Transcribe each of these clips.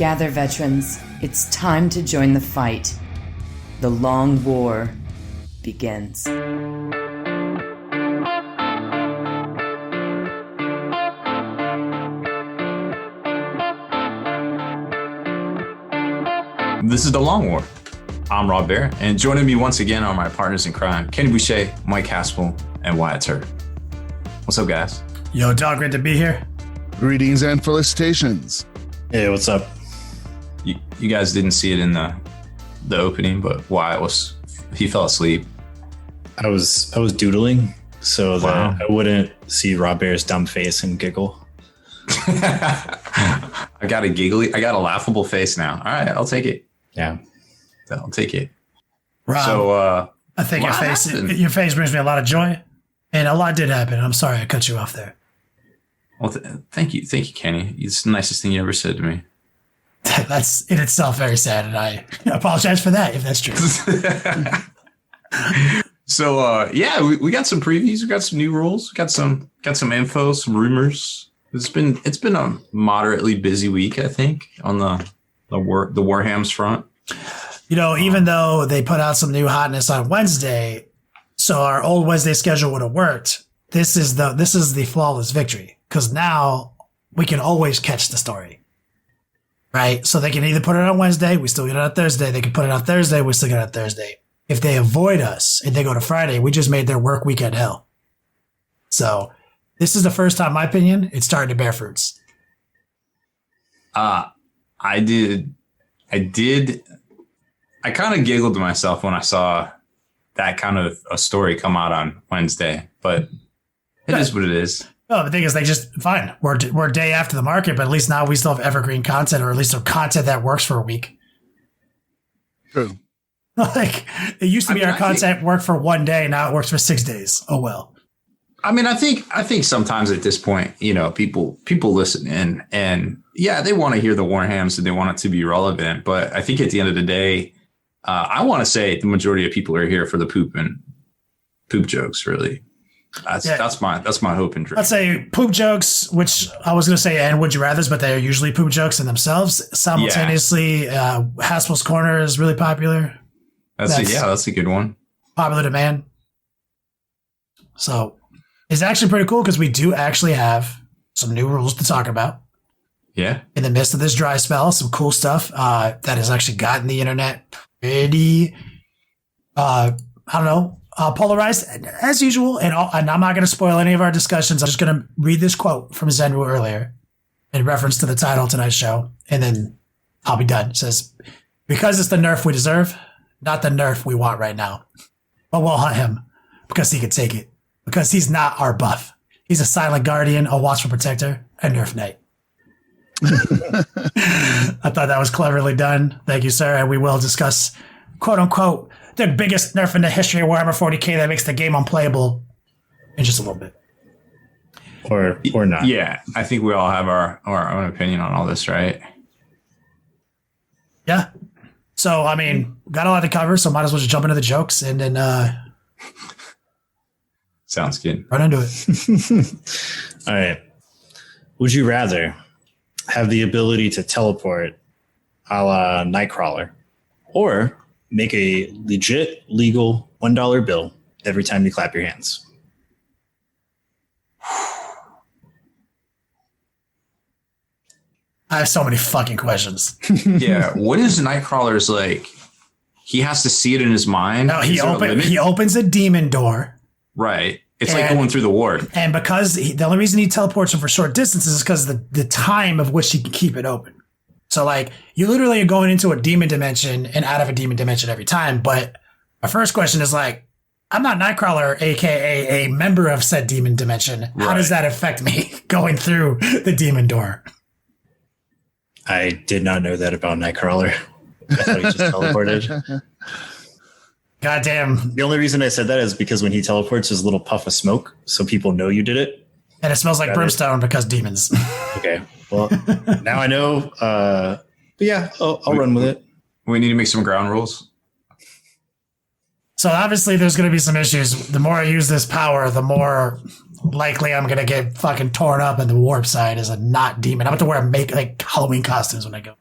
Gather, veterans. It's time to join the fight. The long war begins. This is The Long War. I'm Rob Baer, and joining me once again are my partners in crime, Kenny Boucher, Mike Haspil, and Wyatt Turk. What's up, guys? Yo, dog, great to be here. Greetings and felicitations. Hey, what's up? You guys didn't see it in the opening, but Wyatt he fell asleep. I was doodling so that I wouldn't see Rob Baer's dumb face and giggle. I got a laughable face now. All right, I'll take it. Yeah. I'll take it. Rob, So, I think your face brings me a lot of joy, and a lot did happen. I'm sorry I cut you off there. Well, thank you, Kenny. It's the nicest thing you ever said to me. That's in itself very sad, and I apologize for that if that's true. So, we got some previews. We got some new rules. We got some info, some rumors. It's been a moderately busy week, I think, on the Warhams front. You know, even though they put out some new hotness on Wednesday, so our old Wednesday schedule would have worked. This is the flawless victory, because now we can always catch the story, right? So they can either put it on Wednesday, we still get it on Thursday. They can put it on Thursday, we still get it on Thursday. If they avoid us and they go to Friday, we just made their work weekend hell. So this is the first time, in my opinion, it's starting to bear fruits. I kind of giggled to myself when I saw that kind of a story come out on Wednesday, but it is what it is. No, the thing is, fine. We're a day after the market, but at least now we still have evergreen content, or at least content that works for a week. True. Like, it used to be our content worked for one day, now it works for 6 days. Oh well. I mean, I think sometimes at this point, you know, people listen in, and yeah, they want to hear the Warhams and they want it to be relevant. But I think at the end of the day, I want to say the majority of people are here for the poop jokes. Really, that's my hope and dream. I'd say poop jokes, which I was going to say, and would you rather's, but they are usually poop jokes in themselves. Simultaneously, Haspil's Corner is really popular. That's a good one. Popular demand. So it's actually pretty cool because we do actually have some new rules to talk about. Yeah. In the midst of this dry spell, some cool stuff that has actually gotten the internet pretty, polarized as usual. And I'm not going to spoil any of our discussions. I'm just going to read this quote from Zenru earlier in reference to the title of tonight's show, and then I'll be done. It says, "Because it's the nerf we deserve, not the nerf we want right now. But we'll hunt him because he can take it. Because he's not our buff. He's a silent guardian, a watchful protector, a nerf knight." I thought that was cleverly done. Thank you, sir. And we will discuss, quote unquote, the biggest nerf in the history of Warhammer 40K that makes the game unplayable in just a little bit. Or not. Yeah, I think we all have our own opinion on all this, right? Yeah. So, I mean, got a lot to cover, so might as well just jump into the jokes and then sounds good. Run into it. All right. Would you rather have the ability to teleport a la Nightcrawler, or make a legit legal $1 bill every time you clap your hands? I have so many fucking questions. Yeah. What is Nightcrawler's like? He has to see it in his mind. No, he opens a demon door. Right. It's like going through the ward. And because the only reason he teleports him for short distances is because of the time of which he can keep it open. So, like, you literally are going into a demon dimension and out of a demon dimension every time. But my first question is, like, I'm not Nightcrawler, a.k.a. a member of said demon dimension. Right. How does that affect me going through the demon door? I did not know that about Nightcrawler. I thought he just teleported. Goddamn. The only reason I said that is because when he teleports, there's a little puff of smoke, so people know you did it. And it smells like brimstone because demons. Okay. Well, now I know. But yeah, I'll run with it. We need to make some ground rules. So obviously there's going to be some issues. The more I use this power, the more likely I'm going to get fucking torn up, and the warp side is a not demon. I'm about to wear like Halloween costumes when I go.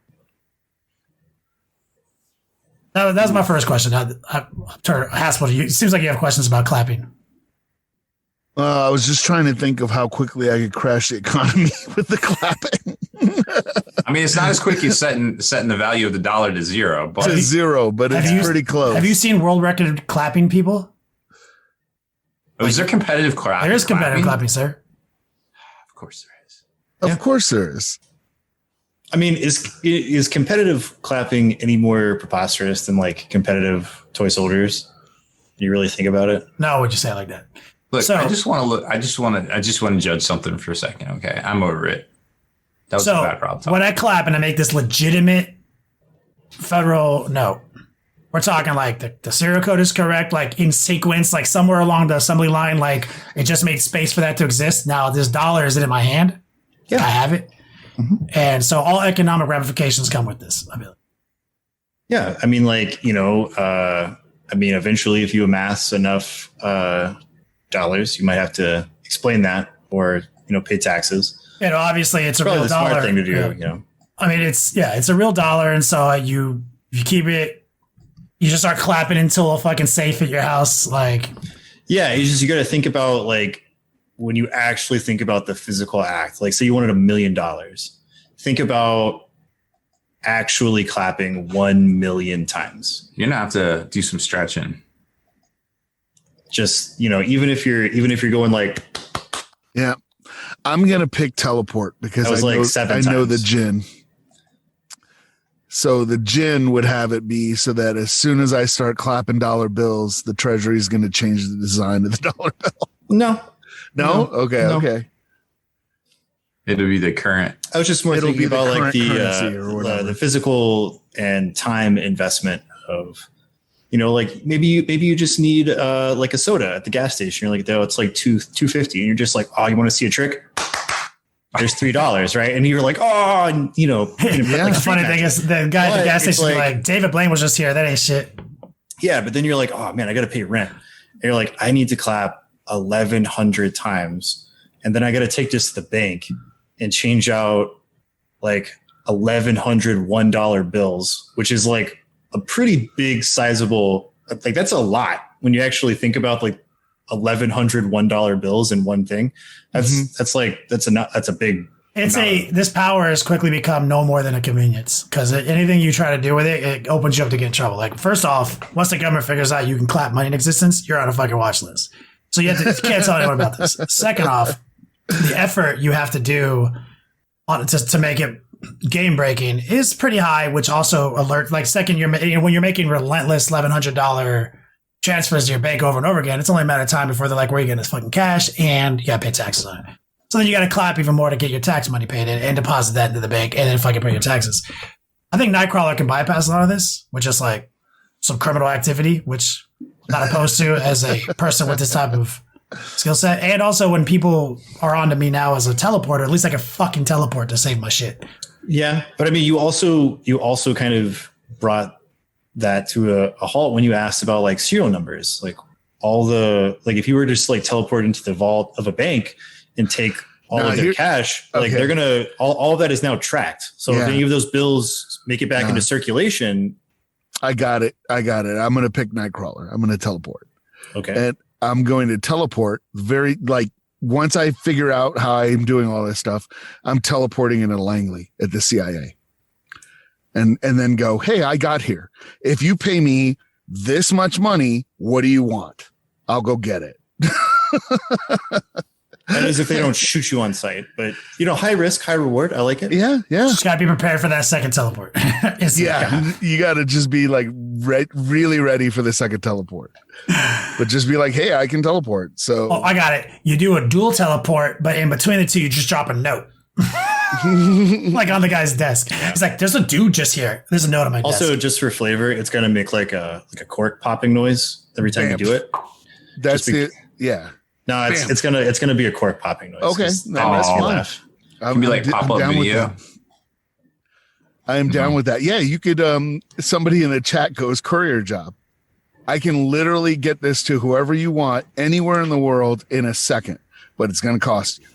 That was my first question. Haspil, it seems like you have questions about clapping. I was just trying to think of how quickly I could crash the economy with the clapping. I mean, it's not as quick as setting the value of the dollar to zero, but To zero, but it's pretty close. Have you seen world record clapping people? is there competitive clapping? There is competitive clapping, sir. Of course there is. Of course there is. I mean, is competitive clapping any more preposterous than like competitive toy soldiers? Do you really think about it? No, would you say it like that? Look, So- I just want to judge something for a second. Okay, I'm over it. That was a bad Rob talk. When I clap and I make this legitimate federal note, we're talking like the serial code is correct, like in sequence, like somewhere along the assembly line, like it just made space for that to exist. Now this dollar is in my hand. Yeah, I have it. Mm-hmm. And so all economic ramifications come with this. I mean, yeah, I mean, like, eventually if you amass enough dollars, you might have to explain that or, pay taxes. Obviously it's a Probably real the dollar. smart thing to do, Yeah. I mean, it's a real dollar. And so you keep it, you just start clapping until a fucking safe at your house. Like, yeah, you got to think about like when you actually think about the physical act, like say you wanted $1 million, think about actually clapping 1 million times. You're gonna have to do some stretching. Just, even if you're going like, Yeah. I'm going to pick teleport because That was like 7 I know times. the gin. So the gin would have it be so that as soon as I start clapping dollar bills, the treasury is going to change the design of the dollar bill. no, No? Okay. No. Okay. It'll be the current. I was just more It'll thinking be the about like current currency or the whatever. the physical and time investment of, like maybe you just need like a soda at the gas station. You're like, oh, it's like $2.50, and you're just like, oh, you want to see a trick? There's $3, right? And you're like, oh, and the like funny thing is the guy at the But gas it's station is like- like, David Blaine was just here. That ain't shit. yeah, but then you're like, oh man, I got to pay rent. And you're like, I need to clap 1,100 times, and then I got to take this to the bank and change out like 1,100 $1 bills, which is like a pretty big, sizable. Like that's a lot when you actually think about like 1,100 $1 bills in one thing. That's a big. This power has quickly become no more than a convenience because anything you try to do with it, it opens you up to get in trouble. Like first off, once the government figures out you can clap money in existence, you're on a fucking watch list. So you can't tell anyone about this. Second off, the effort you have to do to make it game breaking is pretty high, which also when you're making relentless $1,100 transfers to your bank over and over again, it's only a matter of time before they're like, where are you getting this fucking cash? And you got to pay taxes on it. So then you got to clap even more to get your tax money paid and deposit that into the bank and then fucking pay your taxes. I think Nightcrawler can bypass a lot of this, which is like some criminal activity, which I'm not opposed to as a person with this type of skill set. And also when people are on to me now as a teleporter, at least I can fucking teleport to save my shit. Yeah, but I mean, you also kind of brought that to a halt when you asked about like serial numbers, like if you were to just like teleport into the vault of a bank and take all of their cash, like they're gonna all of that is now tracked. So if any of those bills make it back into circulation, I got it. I'm going to pick Nightcrawler. I'm going to teleport. okay, And I'm going to teleport once I figure out how I'm doing all this stuff, I'm teleporting into Langley at the CIA and then go, hey, I got here. If you pay me this much money, what do you want? I'll go get it. that is if they don't shoot you on sight. But high risk, high reward. I like it. Yeah. Just got to be prepared for that second teleport. You got to just be like really ready for the second teleport. But just be like, hey, I can teleport. So I got it. You do a dual teleport, but in between the two, you just drop a note. Like on the guy's desk. He's like, there's a dude just here. There's a note on my desk. Also, just for flavor, it's going to make like a cork popping noise every time you do it. That's it. Yeah. No, it's gonna be a cork popping noise. Okay. That makes me laugh. Can be like pop up video. I am down with that. Yeah, you could. Somebody in the chat goes courier job. I can literally get this to whoever you want anywhere in the world in a second, but it's going to cost you.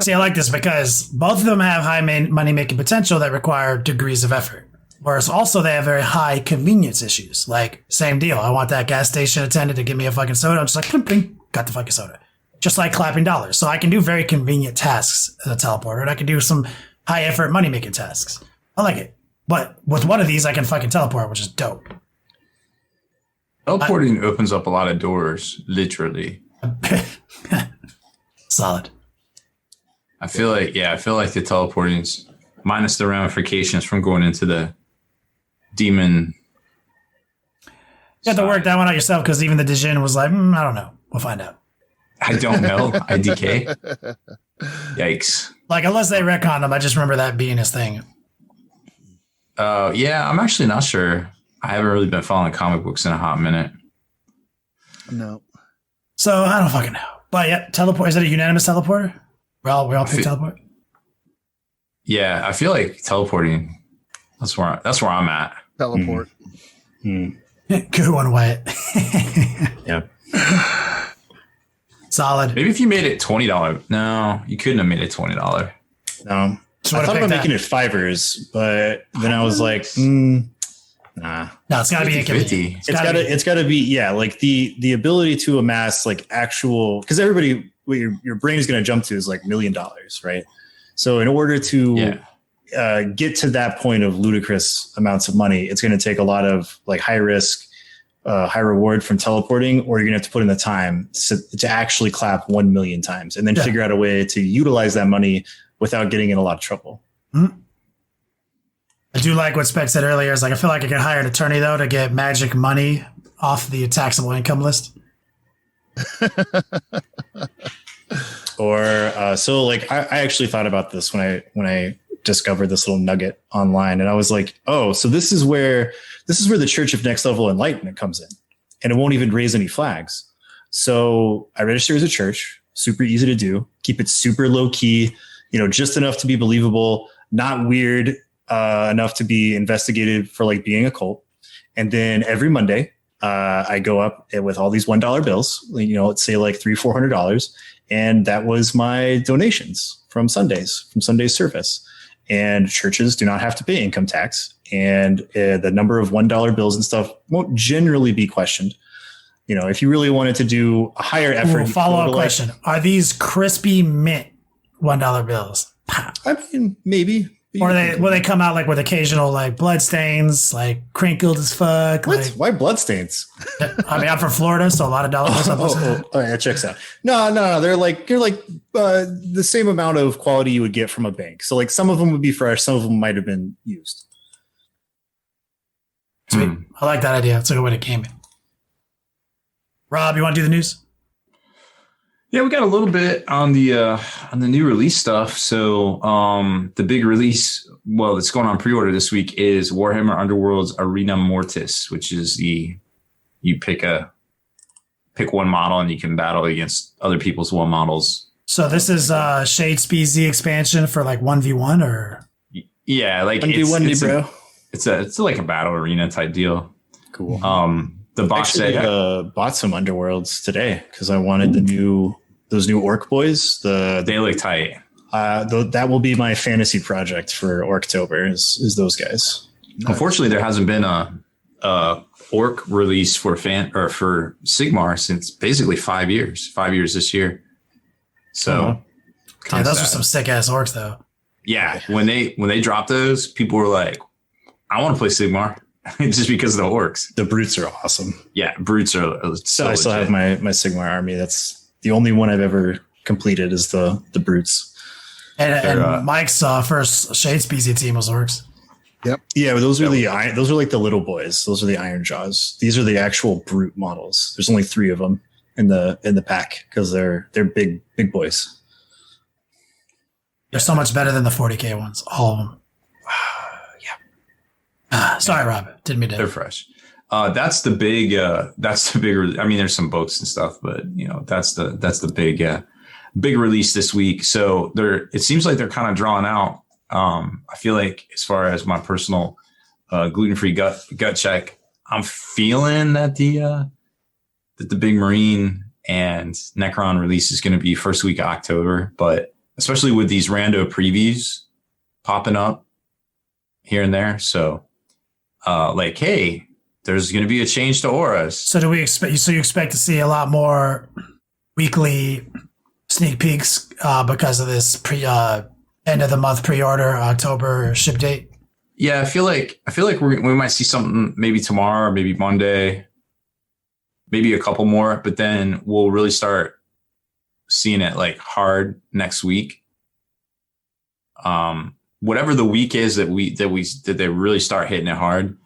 See, I like this because both of them have high money making potential that require degrees of effort. Whereas also they have very high convenience issues. Like, same deal. I want that gas station attendant to give me a fucking soda. I'm just like, bling, bling, got the fucking soda. Just like clapping dollars. So I can do very convenient tasks as a teleporter, and I can do some high effort money making tasks. I like it. But with one of these, I can fucking teleport, which is dope. Teleporting opens up a lot of doors, literally. Solid. I feel like the teleporting's minus the ramifications from going into the demon. You have to work that one out yourself because even the Dijin was like, I don't know. We'll find out. I don't know. IDK. Yikes. Like, unless they retcon them, I just remember that being his thing. Yeah, I'm actually not sure. I haven't really been following comic books in a hot minute. No. So I don't fucking know. But yeah, teleport. Is it a unanimous teleporter? We all pick teleport? Yeah, I feel like teleporting. That's where I'm at. Teleport. Good one, Wyatt. Yeah. Solid. Maybe if you made it $20. No, you couldn't have made it $20. No. So I thought about that. making it $5, but then I was like, nah. No, it's got to be 50. It's got to be like the ability to amass like actual, because everybody, what your brain is going to jump to is like $1 million, right? So in order to get to that point of ludicrous amounts of money, it's going to take a lot of like high risk, high reward from teleporting, or you're going to have to put in the time to actually clap 1 million times and then figure out a way to utilize that money without getting in a lot of trouble. Mm-hmm. I do like what Spec said earlier. Is like, I feel like I could hire an attorney though to get magic money off the taxable income list. Or so like I actually thought about this when I discovered this little nugget online, and I was like, oh, so this is where the Church of Next Level Enlightenment comes in, and it won't even raise any flags. So I register as a church, super easy to do, keep it super low key, just enough to be believable, not weird enough to be investigated for like being a cult. And then every Monday, I go up with all these $1 bills, let's say like $300-400. And that was my donations from Sunday's service. And churches do not have to pay income tax. And the number of $1 bills and stuff won't generally be questioned. If you really wanted to do a higher effort. Follow-up question. Are these crispy mint $1 bills? I mean, maybe. Or will they come out like with occasional like blood stains, like crinkled as fuck? What? Like, why blood stains? I mean, I'm from Florida, so a lot of dollars. Oh, yeah, checks out. No. They're like the same amount of quality you would get from a bank. So like some of them would be fresh, some of them might have been used. Sweet. I like that idea. It's a good way to game it. Rob, you want to do the news? Yeah, we got a little bit on the new release stuff. So the big release, that's going on pre-order this week is Warhammer Underworld's Arena Mortis, which is you pick one model and you can battle against other people's one models. So this is Shade Speed Z expansion for like 1v1 or? Yeah, like 1v1, bro. It's like a battle arena type deal. Cool. The box set. I bought some Underworlds today because I wanted those new Orc boys. They look tight. That will be my fantasy project for Orctober is those guys. Nice. Unfortunately, there hasn't been a Orc release for Sigmar since basically 5 years. 5 years this year. So, those are some sick ass orcs though. Yeah, when they dropped those, people were like, "I want to play Sigmar." Just because of the orcs. The brutes are awesome. Yeah, brutes are so I still have my Sigmar army. That's the only one I've ever completed is the brutes. And Mike's first Shade Species team was orcs. Yep. Yeah, but those are like the little boys. Those are the Iron Jaws. These are the actual brute models. There's only 3 of them in the pack because they're big boys. They're so much better than the 40K ones. All of them. Sorry, Rob. Didn't mean to. They're fresh. That's the big. I mean, there's some boats and stuff, but that's the big release this week. So it seems like they're kind of drawn out. I feel like as far as my personal gluten-free gut check, I'm feeling that the big Marine and Necron release is going to be first week of October, but especially with these rando previews popping up here and there. So like, hey, there's going to be a change to auras. So do we expect? So you expect to see a lot more weekly sneak peeks because of this end of the month pre-order October ship date? Yeah, I feel like we might see something maybe tomorrow or maybe Monday, maybe a couple more, but then we'll really start seeing it like hard next week. Whatever the week is that they really start hitting it hard.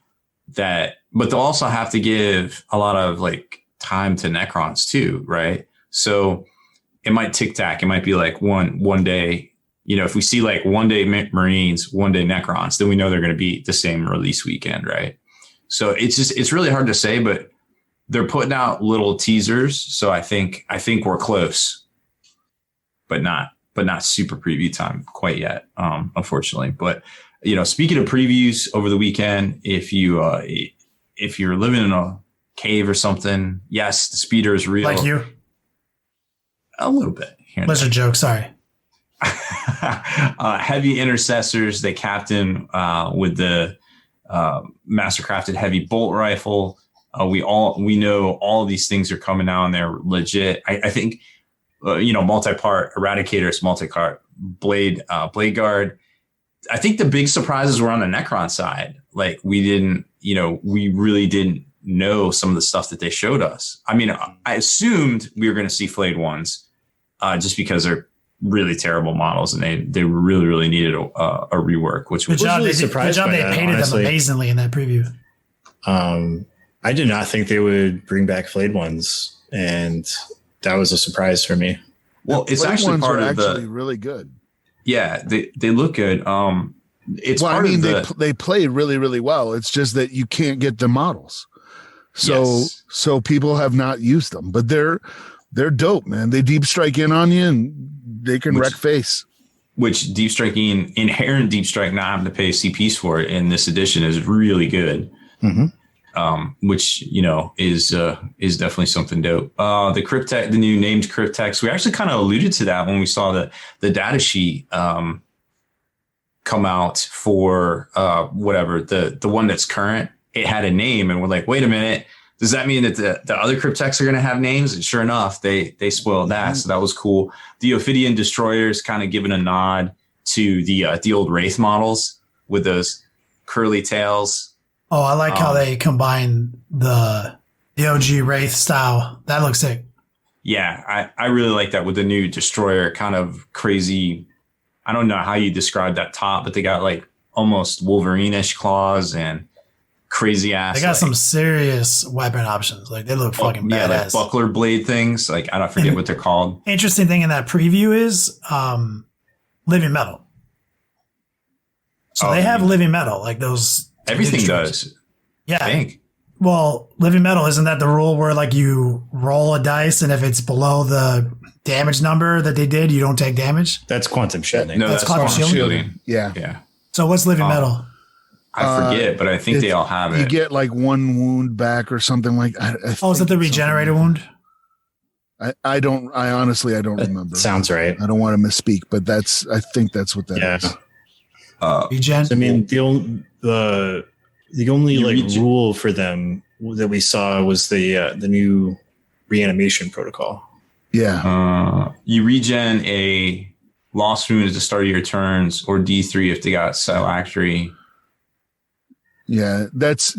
But they'll also have to give a lot of like time to Necrons too, right? So it might tic tac. It might be like one day. If we see like one day Marines, one day Necrons, then we know they're going to be the same release weekend, right? So it's really hard to say, but they're putting out little teasers. So I think we're close, but not super preview time quite yet, unfortunately. But speaking of previews over the weekend, if you're living in a cave or something, yes, the speeder is real. Like you? A little bit. That's a joke. Sorry. Heavy intercessors, they captain with the mastercrafted heavy bolt rifle. We know all of these things are coming out and they're legit. I think multi-part eradicators, multi-part blade guard. I think the big surprises were on the Necron side. Like we really didn't know some of the stuff that they showed us. I mean, I assumed we were going to see flayed ones, just because they're really terrible models and they really, really needed a rework, which was really surprised. Good job, they painted them amazingly in that preview. I did not think they would bring back flayed ones, and that was a surprise for me. Well, it's actually part of actually really good. Yeah, they look good. They play really, really well. It's just that you can't get the models. So people have not used them, but they're dope, man. They deep strike in on you and they can wreck face. Which inherent deep strike, not having to pay CPs for it in this edition is really good. Mm-hmm. Which is definitely something dope. The new named Cryptex, we actually kind of alluded to that when we saw the data sheet come out for the one that's current. It had a name, and we're like, wait a minute, does that mean that the other Cryptex are going to have names? And sure enough, they spoiled that, so that was cool. The Ophidian destroyers kind of giving a nod to the old Wraith models with those curly tails. Oh, I like how they combine the OG Wraith style. That looks sick. Yeah, I really like that with the new destroyer, kind of crazy. I don't know how you describe that top, but they got like almost Wolverine-ish claws and crazy ass. They got some serious weapon options. Like they look fucking badass. Yeah, like buckler blade things. Like I don't forget what they're called. Interesting thing in that preview is living metal. So they have living metal, like those. Everything does. Yeah. I think. Well, living metal, isn't that the rule where like you roll a dice and if it's below the damage number that they did, you don't take damage? That's quantum shielding. No, that's quantum shielding. Yeah. So what's living metal? I forget, but I think they all have it. You get like one wound back or something like that. Is it the regenerated wound? I honestly don't remember. Sounds right. I don't want to misspeak, but I think that's what that is. Regen? I mean, the only rule for them that we saw was the new reanimation protocol. Yeah. You regen a lost wound at the start of your turns, or D3 if they got phylactery. Yeah, that's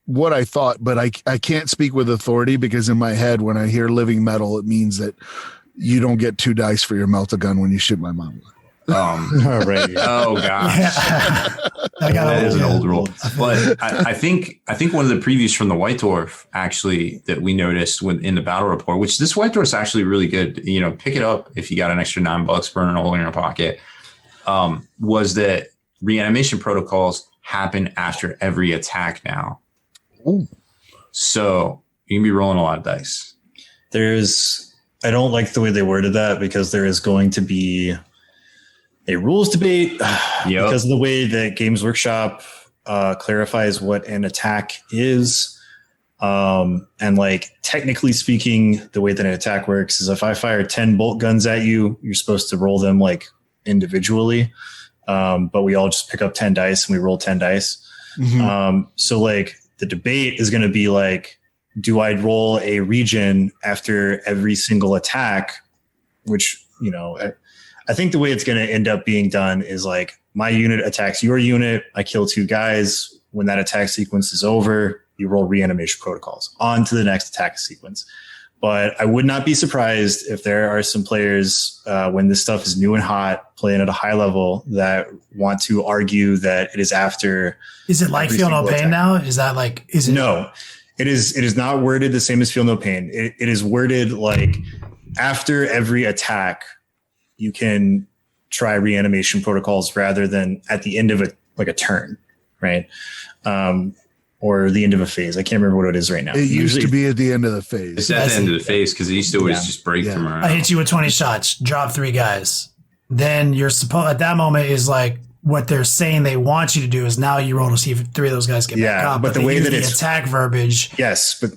what I thought, but I can't speak with authority because in my head, when I hear living metal, it means that you don't get 2 dice for your melta-gun when you shoot my mom. Right. Oh gosh, yeah. That is an old rule. But I think one of the previews from the White Dwarf actually that we noticed in the battle report, which this White Dwarf is actually really good. Pick it up if you got an extra $9, burn a hole in your pocket. Was that reanimation protocols happen after every attack now? Ooh. So you can be rolling a lot of dice. I don't like the way they worded that because there is going to be a rules debate because of the way that Games Workshop clarifies what an attack is. And like technically speaking, the way that an attack works is if I fire 10 bolt guns at you, you're supposed to roll them like individually. But we all just pick up 10 dice and we roll 10 dice. So like the debate is going to be like, do I roll a regen after every single attack? Which, I think the way it's going to end up being done is like my unit attacks your unit. I kill 2 guys. When that attack sequence is over, you roll reanimation protocols on to the next attack sequence. But I would not be surprised if there are some players when this stuff is new and hot, playing at a high level, that want to argue that it is after. Is it like Feel No Pain now? Is that like, is it? No, it is not worded the same as Feel No Pain. It is worded like after every attack, you can try reanimation protocols rather than at the end of a turn, right? Or the end of a phase. I can't remember what it is right now. It used to be at the end of the phase. It's at the end of the phase because it used to always just break from around. I hit you with 20 shots, drop 3 guys. Then you're supposed at that moment is like what they're saying they want you to do is now you roll to see if 3 of those guys get back up. But the way that it's attack verbiage. Yes, but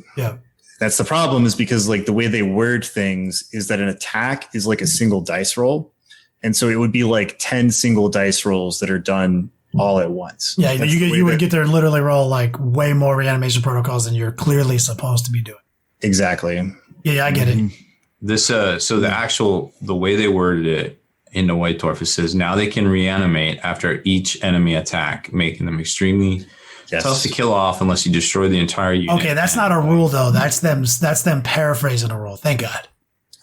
that's the problem is because like the way they word things is that an attack is like a single dice roll. And so it would be like 10 single dice rolls that are done all at once. Yeah, you would get there and literally roll like way more reanimation protocols than you're clearly supposed to be doing. Exactly. Yeah, I get it. This so the way they worded it in the White Dwarf, it says now they can reanimate after each enemy attack, making them extremely tough to kill off unless you destroy the entire unit. Okay, that's not a rule though. That's them paraphrasing a rule. Thank God.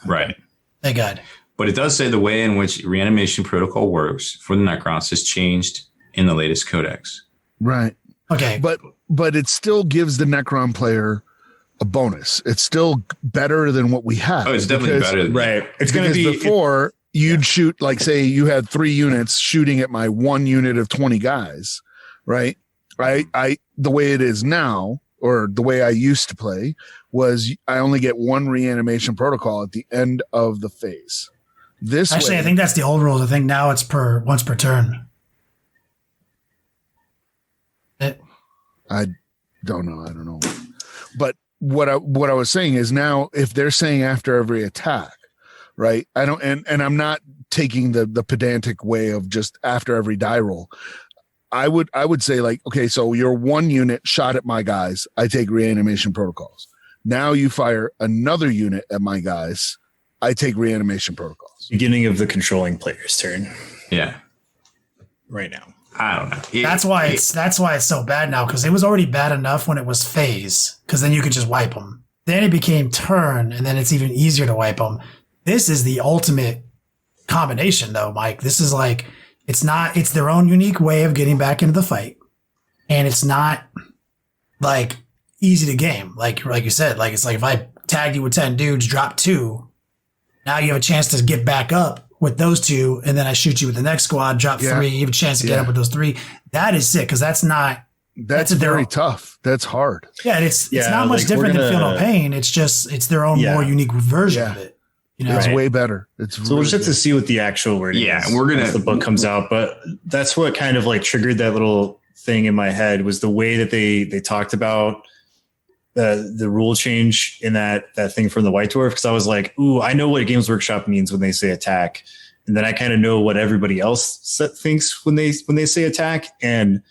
Right. Thank God. But it does say the way in which reanimation protocol works for the Necrons has changed in the latest codex. Right. Okay. But it still gives the Necron player a bonus. It's still better than what we have. Oh, it's definitely better. Right. It's going to be before you'd shoot, like say you had 3 units shooting at my 1 unit of 20 guys, right? I the way it is now, or the way I used to play, was I only get 1 reanimation protocol at the end of the phase. Actually, I think that's the old rules. I think now it's once per turn. I don't know. But what I was saying is now if they're saying after every attack, right? I don't, and I'm not taking the pedantic way of just after every die roll. I would say like, okay, so your 1 unit shot at my guys. I take reanimation protocols. Now you fire another unit at my guys. I take reanimation protocols. Beginning of the controlling player's turn. Yeah. Right now. I don't know. That's why it's so bad now, because it was already bad enough when it was phase, because then you could just wipe them. Then it became turn, and then it's even easier to wipe them. This is the ultimate combination, though, Mike. This is like it's their own unique way of getting back into the fight, and it's not like easy to game. Like you said, like it's like if I tagged you with 10 dudes, drop 2, now you have a chance to get back up with those 2, and then I shoot you with the next squad, drop 3, you have a chance to get up with those 3. That is sick, because that's very tough. That's hard. Yeah, it's not much different than Feel No Pain. It's just it's their own more unique version of it. It's way better. So we'll just have to see what the actual wording is. We're gonna once the book comes out, but that's what kind of like triggered that little thing in my head was the way that they talked about the rule change in that thing from the White Dwarf, because I was like, ooh, I know what Games Workshop means when they say attack, and then I kind of know what everybody else thinks when they say attack. And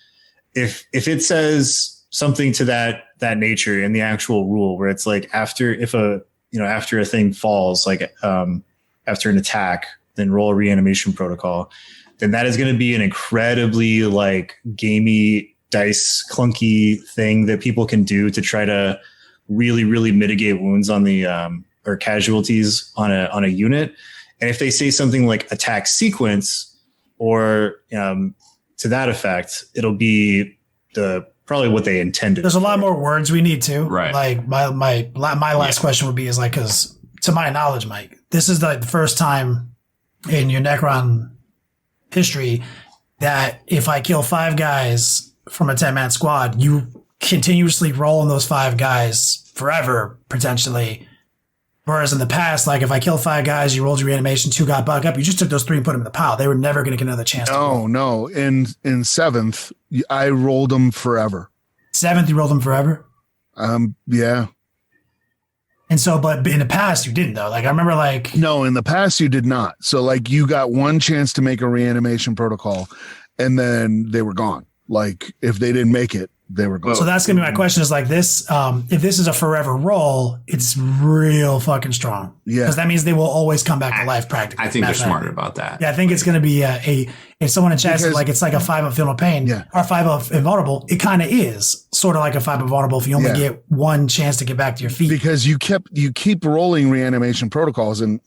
if it says something to that nature in the actual rule, where it's like after a thing falls, like after an attack, then roll a reanimation protocol, then that is going to be an incredibly like gamey, dice clunky thing that people can do to try to really, really mitigate wounds on the or casualties on a unit. And if they say something like attack sequence or to that effect, it'll be probably what they intended. There's a lot more words we need to. Right. Like my last question would be is like, because to my knowledge, Mike, this is like the first time in your Necron history that if I kill 5 guys from a 10-man squad, you continuously roll on those 5 guys forever, potentially. Whereas in the past, like if I kill 5 guys, you rolled your reanimation, 2 got back up, you just took those 3 and put them in the pile. They were never going to get another chance. No. In 7th, I rolled them forever. 7th, you rolled them forever? Yeah. And so, but in the past, you didn't, though. Like, I remember, like... No, in the past, you did not. So, like, you got 1 chance to make a reanimation protocol, and then they were gone. Like if they didn't make it, they were gone. So that's gonna be my question. Is like this: if this is a forever role, it's real fucking strong. Yeah, because that means they will always come back to life. Practically, I think they're smarter about that. Yeah, I think it's gonna be if someone in chat said like it's like a 5-up Feel No Pain or 5-up Invulnerable, it kind of is sort of like a 5-up Vulnerable if you only get one chance to get back to your feet. Because you keep rolling reanimation protocols, and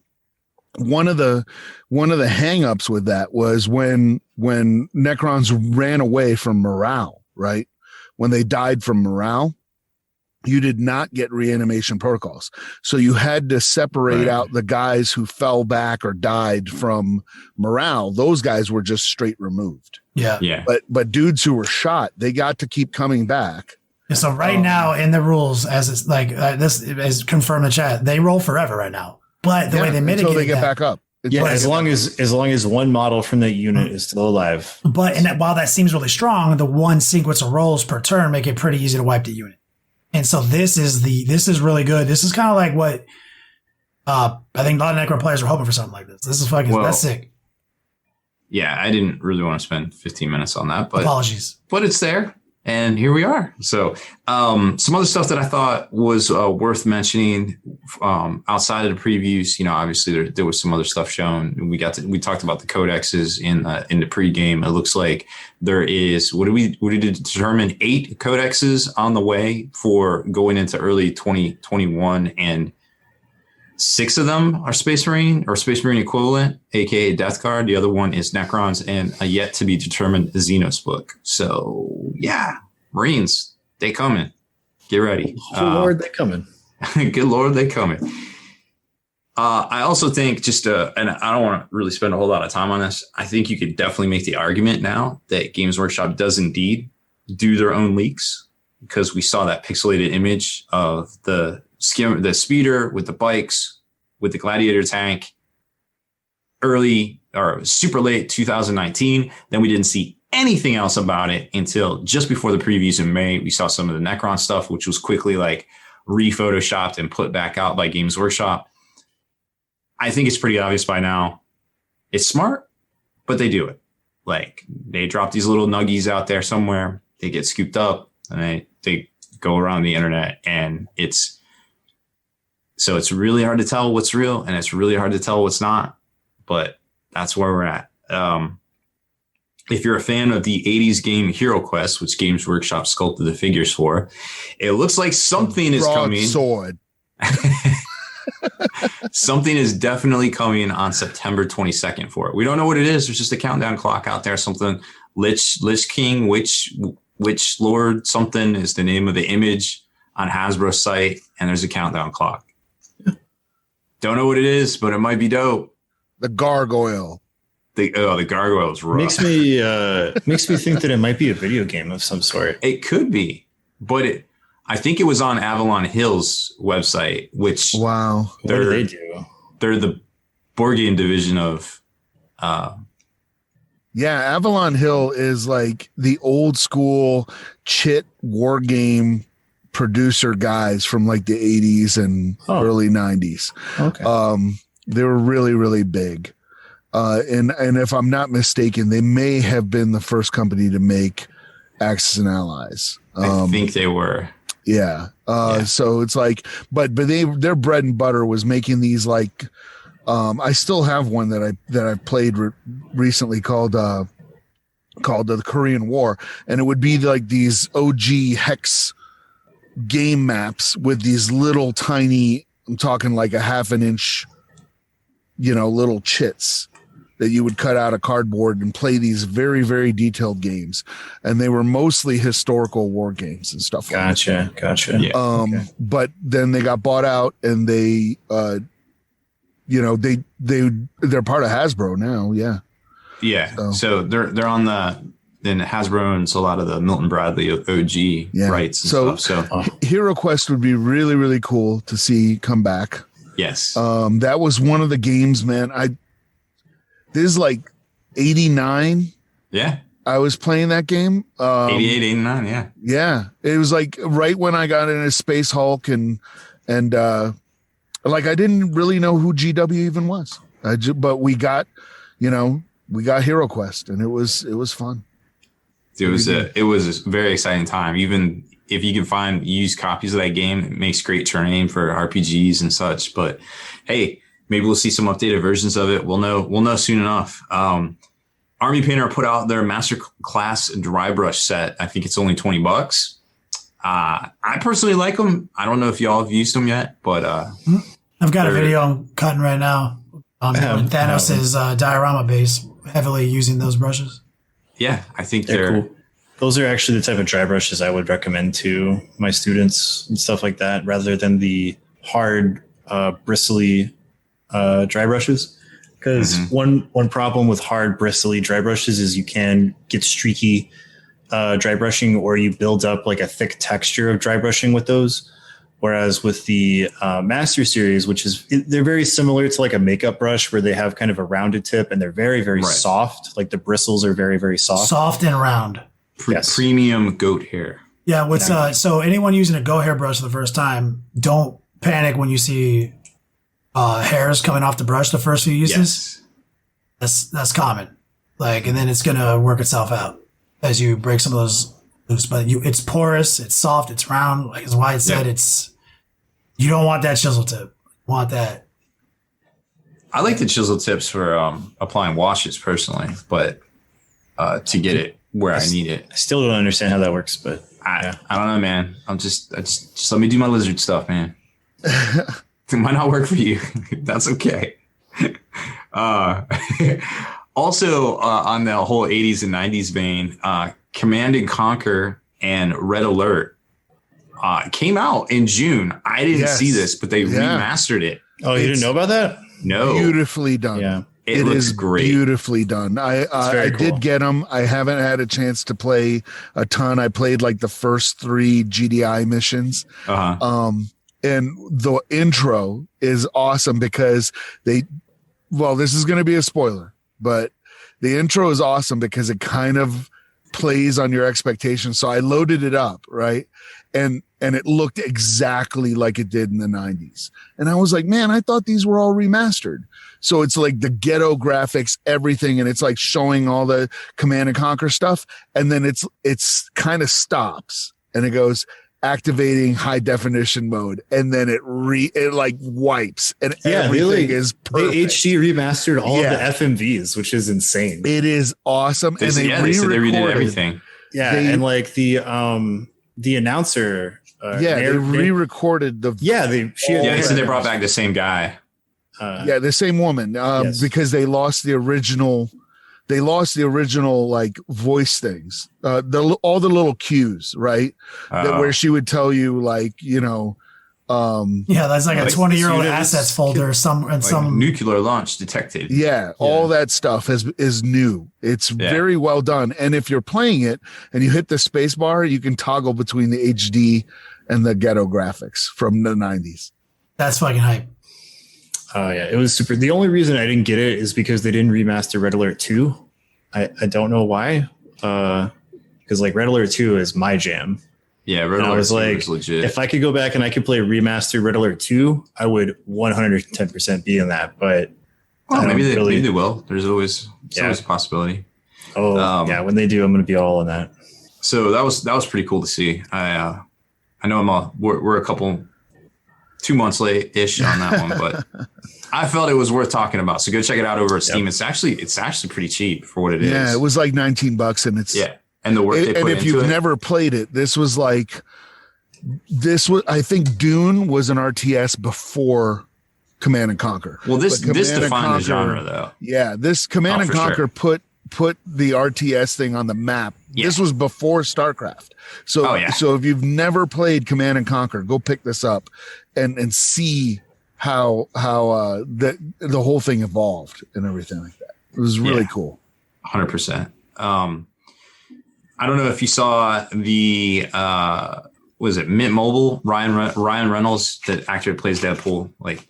one of the hang-ups with that was when Necrons ran away from morale, right? When they died from morale, you did not get reanimation protocols. So you had to separate out the guys who fell back or died from morale. Those guys were just straight removed. Yeah. But dudes who were shot, they got to keep coming back. And so right now in the rules, as it's like this is confirmed in the chat, they roll forever right now. But the way they mitigate until they get back up. As long as one model from the unit is still alive. But while that seems really strong, the one sequence of rolls per turn make it pretty easy to wipe the unit. And so this is really good. This is kind of like what I think a lot of Necro players are hoping for something like this. This is fucking that's sick. Yeah, I didn't really want to spend 15 minutes on that, but apologies. But it's there. And here we are. So some other stuff that I thought was worth mentioning outside of the previews, obviously there was some other stuff shown. We talked about the codexes in the pregame. It looks like there is, what did we determine 8 codexes on the way for going into early 2021, and 6 of them are Space Marine or Space Marine equivalent, aka Death Guard. The other one is Necrons and a yet to be determined Xenos book. So yeah, Marines, they coming. Get ready. Good Lord, they coming. Good Lord, they coming. I also think and I don't want to really spend a whole lot of time on this. I think you could definitely make the argument now that Games Workshop does indeed do their own leaks, because we saw that pixelated image of the speeder with the bikes, with the gladiator tank, early or super late 2019. Then we didn't see anything else about it until just before the previews in May. We saw some of the Necron stuff, which was quickly like re-photoshopped and put back out by Games Workshop. I think it's pretty obvious by now. It's smart, but they do it. Like, they drop these little nuggies out there somewhere. They get scooped up and they go around the internet, and it's really hard to tell what's real, and it's really hard to tell what's not, but that's where we're at. If you're a fan of the 80s game Hero Quest, which Games Workshop sculpted the figures for, it looks like something is coming. Sword. Something is definitely coming on September 22nd for it. We don't know what it is. There's just a countdown clock out there. Something Lich King, Witch Lord, something is the name of the image on Hasbro's site, and there's a countdown clock. Don't know what it is, but it might be dope. The gargoyle. The gargoyle's rough. Makes me think that it might be a video game of some sort. It could be, but I think it was on Avalon Hill's website, which wow. What do they do? They're the board game division of. Avalon Hill is like the old school chit war game producer guys from like the 80s and early 90s. Okay. They were really, really big. And if I'm not mistaken, they may have been the first company to make Axis and Allies. I think they were. Yeah. So it's like, but their bread and butter was making these like, I still have one that I played recently called the Korean War, and it would be like these OG hex game maps with these little tiny, I'm talking like a half an inch, little chits that you would cut out of cardboard and play these very, very detailed games. And they were mostly historical war games and stuff like that. Gotcha. Yeah. But then they got bought out, and they, they're part of Hasbro now. Yeah. Yeah. So they're on then Hasbro owns a lot of the Milton Bradley OG rights and stuff. So Hero Quest would be really, really cool to see come back. Yes. That was one of the games, man. This is like 89. Yeah. I was playing that game. 88, 89. Yeah. Yeah. It was like right when I got into Space Hulk and like I didn't really know who GW even was. But we got Hero Quest, and it was fun. It was a very exciting time. Even if you can find used copies of that game, it makes great terrain for RPGs and such. But hey, maybe we'll see some updated versions of it. We'll know soon enough. Army Painter put out their Master Class Dry Brush set. I think it's only $20. I personally like them. I don't know if y'all have used them yet, but I've got a video I'm cutting right now on Thanos' diorama base, heavily using those brushes. Yeah, I think they're cool. Those are actually the type of dry brushes I would recommend to my students and stuff like that, rather than the hard, bristly dry brushes. Because one problem with hard, bristly dry brushes is you can get streaky dry brushing, or you build up like a thick texture of dry brushing with those. Whereas with the Master Series, they're very similar to like a makeup brush, where they have kind of a rounded tip and they're very, very soft. Like the bristles are very, very soft. Soft and round. Premium goat hair. Yeah. So anyone using a goat hair brush for the first time, don't panic when you see hairs coming off the brush the first few uses. Yes. That's common. Like, and then it's going to work itself out as you break some of those loose. But it's porous, it's soft, it's round. Like as Wyatt said, you don't want that chisel tip. You want that. I like the chisel tips for applying washes personally, but to get it where I need it. I still don't understand how that works, but I don't know, man. I just let me do my lizard stuff, man. It might not work for you. That's okay. Also, on the whole 80s and 90s vein, Command and Conquer and Red Alert came out in June. I didn't see this, but they remastered it. Oh, you didn't know about that? No. Beautifully done. Yeah. It looks great. Beautifully done. I cool. did get them. I haven't had a chance to play a ton. I played like the first 3 GDI missions. And the intro is awesome because this is going to be a spoiler, but the intro is awesome because it kind of plays on your expectations. So I loaded it up, right? And it looked exactly like it did in the 90s. And I was like, man, I thought these were all remastered. So it's like the ghetto graphics, everything. And it's like showing all the Command and Conquer stuff. And then it's kind of stops and it goes activating high definition mode. And then it like wipes and everything is perfect. They HD remastered all of the FMVs, which is insane. It is awesome. They said they redid everything. Yeah. And like the announcer, they re-recorded the. They said they brought back the same guy. The same woman, because they lost the original. They lost the original like voice things, all the little cues, right? Where she would tell you like, that's like a 20-year-old assets folder. Some nuclear launch detected. All that stuff is new. It's very well done. And if you're playing it and you hit the space bar, you can toggle between the HD and the ghetto graphics from the 90s. That's fucking hype. Oh yeah, it was super. The only reason I didn't get it is because they didn't remaster Red Alert 2. I don't know why. Because like Red Alert 2 is my jam. Yeah, Red Alert 2 is legit. If I could go back and I could play remastered Red Alert 2, I would 110% be in that. But maybe they will. There's always a possibility. When they do, I'm going to be all in that. So that was pretty cool to see. I know we're a couple 2 months late-ish on that one, but I felt it was worth talking about. So go check it out over at Steam. It's actually pretty cheap for what it is. Yeah, it was like $19, and it's and the work they put into it. And if you've never played it, I think Dune was an RTS before Command and Conquer. Well, this defined the genre, though. Yeah, this Command and Conquer put the RTS thing on the map. Yeah. This was before StarCraft. So if you've never played Command and Conquer, go pick this up and see how the whole thing evolved and everything like that. It was really cool. 100%. I don't know if you saw the was it Mint Mobile? Ryan Reynolds, the actor who plays Deadpool. Like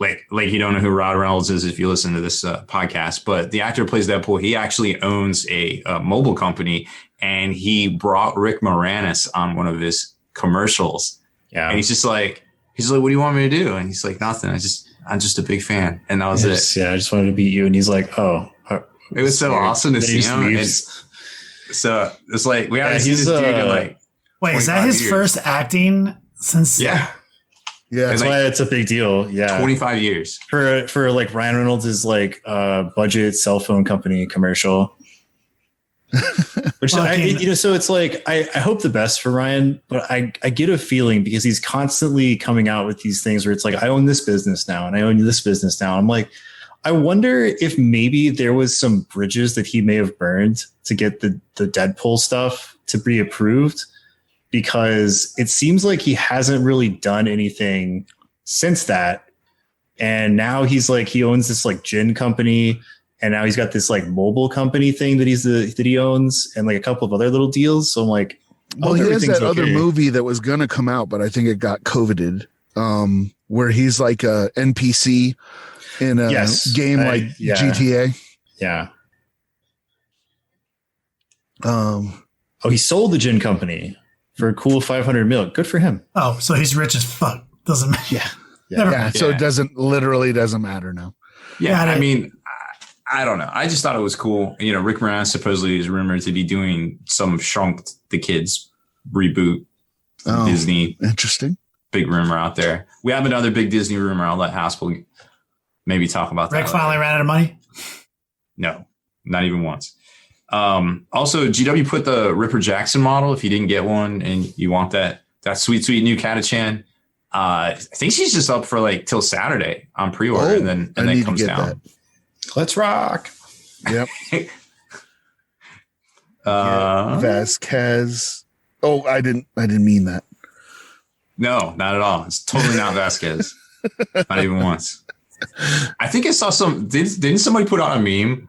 you don't know who Ryan Reynolds is if you listen to this podcast, but the actor who plays Deadpool, he actually owns a mobile company, and he brought Rick Moranis on one of his commercials. Yeah, and he's like, what do you want me to do? And he's like, nothing. I'm just a big fan, and that was it. Yeah, I just wanted to beat you. And he's like, oh, it was so awesome to see him. So it's like we haven't seen he's, this dude in like. Wait, is that his 25 first acting since? Yeah, Yeah. That's like why it's a big deal. Yeah. 25 years. For like Ryan Reynolds' like budget cell phone company commercial. Which so it's like I hope the best for Ryan, but I get a feeling because he's constantly coming out with these things where it's like I own this business now and I own this business now. I'm like, I wonder if maybe there was some bridges that he may have burned to get the Deadpool stuff to be approved, because it seems like he hasn't really done anything since that. And now he's like, he owns this like gin company, and now he's got this like mobile company thing that he owns, and like a couple of other little deals. So I'm like, well, he has that other movie that was going to come out, but I think it got COVIDed, where he's like a NPC in a game like GTA. Yeah. He sold the gin company for a cool 500 mil. Good for him. Oh, so he's rich as fuck. Doesn't matter. Yeah. So it doesn't matter now. Yeah. I mean, I don't know. I just thought it was cool. You know, Rick Moranis supposedly is rumored to be doing some Shrunk the Kids reboot from Disney. Interesting. Big rumor out there. We have another big Disney rumor. I'll let Haspil maybe talk about that. Rick finally ran out of money? No, not even once. Also, GW put the Ripper Jackson model. If you didn't get one and you want that sweet new Catachan, I think she's just up for like till Saturday on pre-order, and then comes down. That. Let's rock. Yep. Vasquez. Oh, I didn't mean that. No, not at all. It's totally not Vasquez. Not even once. I think I saw didn't somebody put out a meme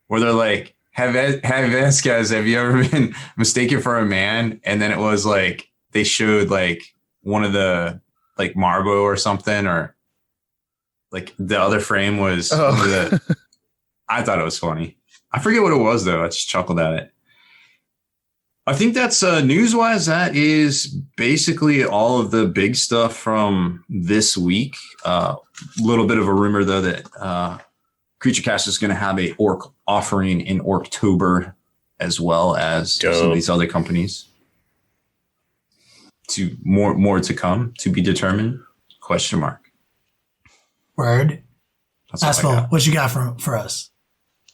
where they're like, have Vasquez, have you ever been mistaken for a man? And then it was like, they showed like one of the like Margot or something, or like the other frame was I thought it was funny. I forget what it was though. I just chuckled at it. I think that's news-wise. That is basically all of the big stuff from this week. A little bit of a rumor though that Creature Cast is going to have a orc offering in October, as well as some of these other companies. To more to come, to be determined? Question mark. Word. Haspil, what you got for us?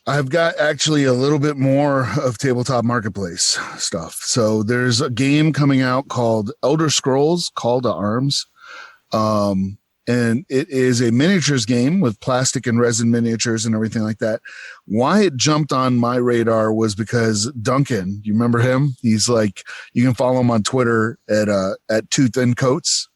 I've got actually a little bit more of Tabletop Marketplace stuff. So there's a game coming out called Elder Scrolls Call to Arms. And it is a miniatures game with plastic and resin miniatures and everything like that. Why it jumped on my radar was because Duncan, you remember him? He's like, you can follow him on Twitter at Too Thin Coats.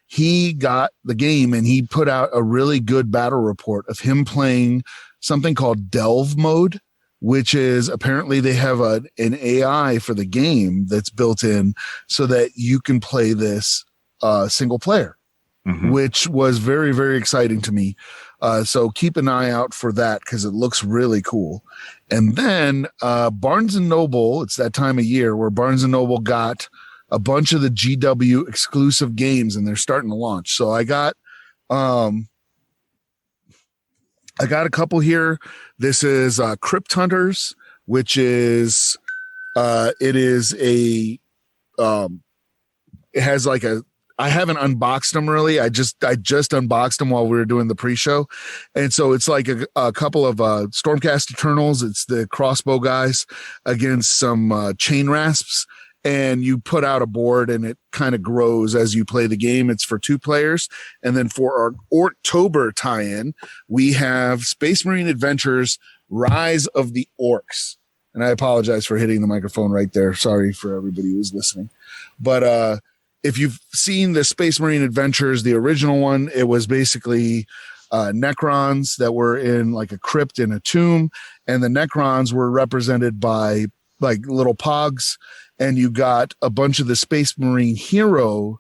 He got the game and he put out a really good battle report of him playing something called Delve mode, which is apparently they have an AI for the game that's built in so that you can play this single player. Mm-hmm. Which was very, very exciting to me. So keep an eye out for that because it looks really cool. And then Barnes & Noble, it's that time of year where Barnes & Noble got a bunch of the GW exclusive games and they're starting to launch. So I got a couple here. This is Crypt Hunters, which is it has like I haven't unboxed them really. I just unboxed them while we were doing the pre-show. And so it's like a couple of Stormcast Eternals. It's the crossbow guys against some chain rasps. And you put out a board and it kind of grows as you play the game. It's for 2 players. And then for our October tie-in, we have Space Marine Adventures Rise of the Orcs. And I apologize for hitting the microphone right there. Sorry for everybody who's listening. But if you've seen the Space Marine Adventures, the original one, it was basically Necrons that were in like a crypt in a tomb, and the Necrons were represented by like little pogs, and you got a bunch of the Space Marine hero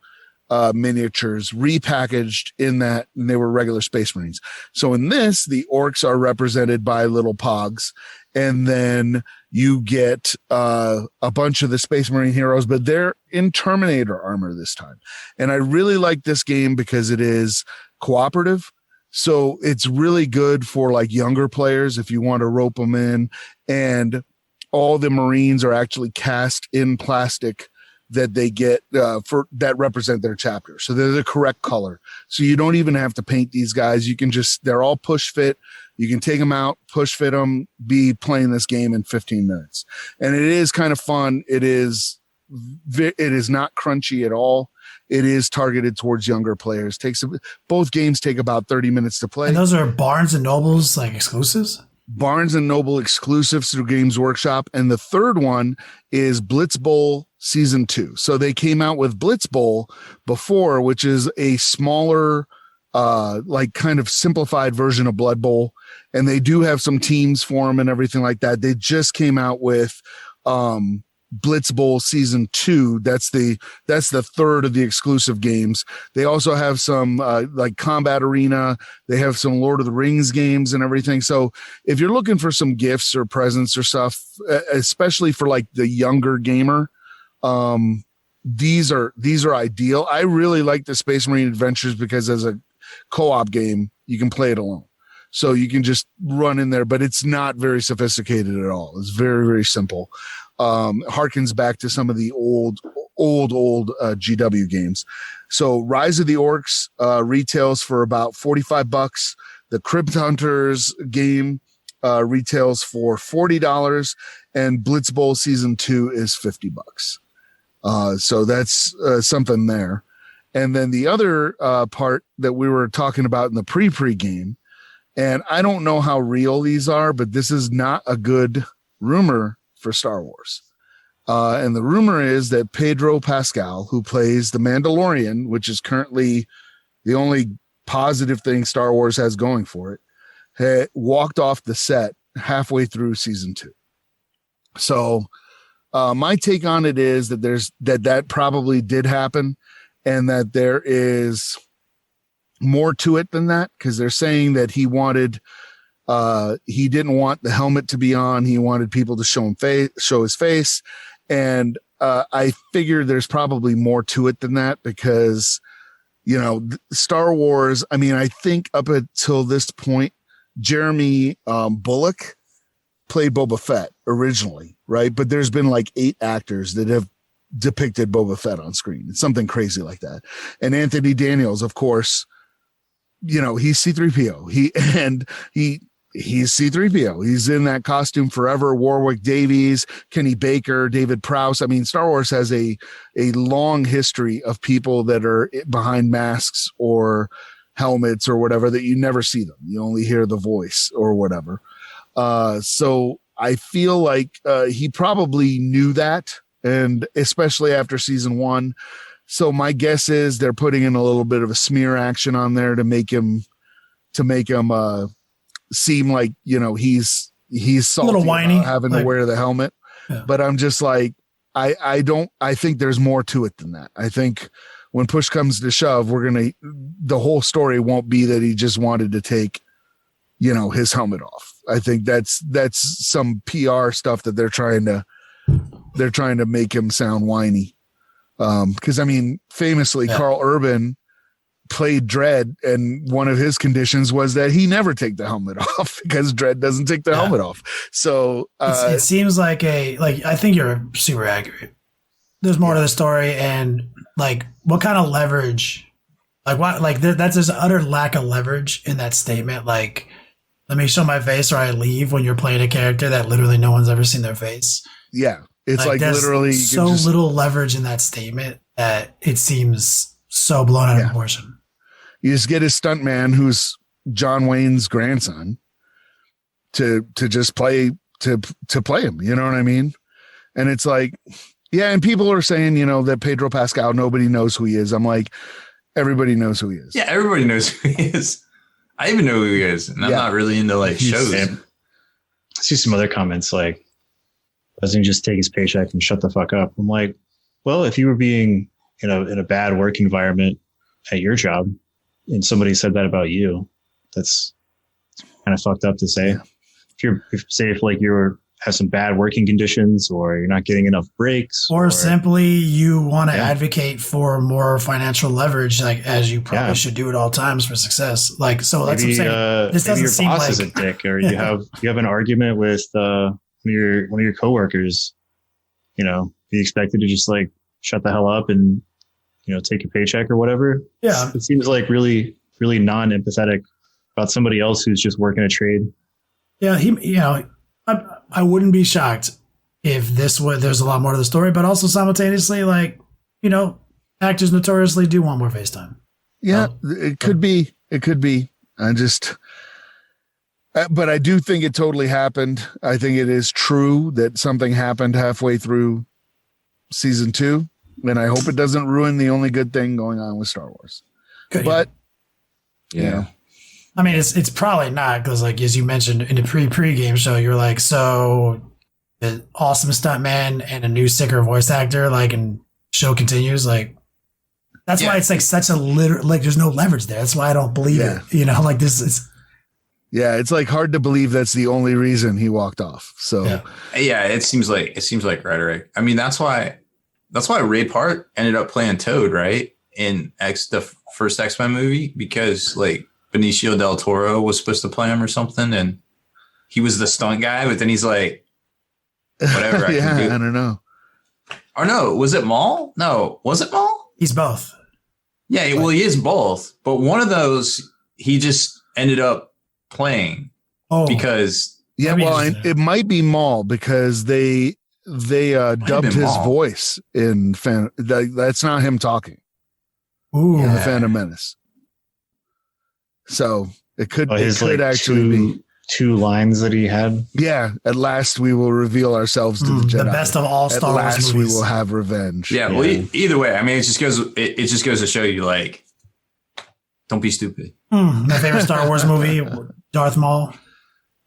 miniatures repackaged in that, and they were regular Space Marines. So in this, the orcs are represented by little pogs, and then you get a bunch of the Space Marine heroes, but they're in Terminator armor this time. And I really like this game because it is cooperative. So it's really good for like younger players if you want to rope them in. And all the Marines are actually cast in plastic that they get for that represent their chapter. So they're the correct color. So you don't even have to paint these guys. You can just, they're all push fit. You can take them out, push fit them, be playing this game in 15 minutes. And it is kind of fun. It is not crunchy at all. It is targeted towards younger players. Both games take about 30 minutes to play. And those are Barnes and Noble's like exclusives? Barnes and Noble exclusives through Games Workshop. And the third one is Blitz Bowl Season 2. So they came out with Blitz Bowl before, which is a smaller, like kind of simplified version of Blood Bowl. And they do have some teams for them and everything like that. They just came out with Blitz Bowl Season 2. That's the third of the exclusive games. They also have some like Combat Arena. They have some Lord of the Rings games and everything. So if you're looking for some gifts or presents or stuff, especially for like the younger gamer, these are ideal. I really like the Space Marine Adventures because as a co-op game, you can play it alone. So you can just run in there, but it's not very sophisticated at all. It's very, very simple. Harkens back to some of the old GW games. So Rise of the Orcs retails for about $45. The Crypt Hunters game retails for $40, and Blitz Bowl Season 2 is $50. So that's something there. And then the other part that we were talking about in the pre game, and I don't know how real these are, but this is not a good rumor for Star Wars. And the rumor is that Pedro Pascal, who plays the Mandalorian, which is currently the only positive thing Star Wars has going for it, had walked off the set halfway through Season 2. So my take on it is that that probably did happen, and that there is more to it than that, because they're saying that he didn't want the helmet to be on. He wanted people to show his face. And I figure there's probably more to it than that, because, Star Wars, I mean, I think up until this point, Jeremy Bullock played Boba Fett originally, right? But there's been like 8 actors that have depicted Boba Fett on screen. It's something crazy like that. And Anthony Daniels, of course, he's C-3PO. He's C-3PO. He's in that costume forever. Warwick Davies, Kenny Baker, David Prowse. I mean, Star Wars has a long history of people that are behind masks or helmets or whatever that you never see them. You only hear the voice or whatever. So I feel like he probably knew that, and especially after Season 1. So my guess is they're putting in a little bit of a smear action on there to make him seem like, he's salty, a little whiny, about having to wear the helmet. Yeah. But I'm just like, I think there's more to it than that. I think when push comes to shove, the whole story won't be that he just wanted to take, his helmet off. I think that's some PR stuff that they're trying to make him sound whiny. Because I mean, famously, Carl Urban played Dredd, and one of his conditions was that he never take the helmet off, because Dredd doesn't take the helmet off. So it seems like I think you're super accurate. There's more to the story, and like what kind of leverage, that's just utter lack of leverage in that statement. Like, let me show my face or I leave, when you're playing a character that literally no one's ever seen their face. Yeah. It's like literally so little leverage in that statement that it seems so blown out of proportion. You just get his stuntman, who's John Wayne's grandson, to just play to play him. You know what I mean? And it's like, yeah. And people are saying, that Pedro Pascal, nobody knows who he is. I'm like, everybody knows who he is. Yeah, everybody knows who he is. I even know who he is, and I'm not really into shows. I see some other comments like, doesn't he just take his paycheck and shut the fuck up? I'm like, well, if you were being in a bad work environment at your job, and somebody said that about you, that's kind of fucked up to say. If you have some bad working conditions, or you're not getting enough breaks, or simply you want to advocate for more financial leverage, like, as you probably should do at all times for success. Like, so that's what I'm saying. This doesn't your seem boss like is a dick, or you have an argument with one of your coworkers, be expected to just like shut the hell up and, take a paycheck or whatever. Yeah. It seems like really, really non-empathetic about somebody else who's just working a trade. Yeah. I wouldn't be shocked if there's a lot more to the story, but also simultaneously, like, actors notoriously do want more face time. Yeah, it could be. It could be. But I do think it totally happened. I think it is true that something happened halfway through season 2, and I hope it doesn't ruin the only good thing going on with Star Wars. But yeah. I mean, it's probably not, because, like, as you mentioned in the pre-game show, you're like, so an awesome stuntman and a new sicker voice actor, like, and show continues, like, that's why it's like such a like, there's no leverage there. That's why I don't believe it. Like this is. Yeah, it's like hard to believe that's the only reason he walked off. So it seems like rhetoric. I mean, that's why Ray Park ended up playing Toad, right? In the first X-Men movie, because like Benicio del Toro was supposed to play him or something, and he was the stunt guy, but then he's like, whatever. I don't know. Or no, was it Maul? No, was it Maul? He's both. Yeah, well, he is both, but one of those he just ended up playing because it might be Maul, because they dubbed his voice in that's not him talking. In the Phantom Menace. So it could actually be 2 lines that he had. Yeah, at last we will reveal ourselves to the Jedi. The best of all Star Wars movies. At last we will have revenge. Yeah, well, either way, I mean, it just goes to show you, like, don't be stupid. My favorite Star Wars movie, Darth Maul,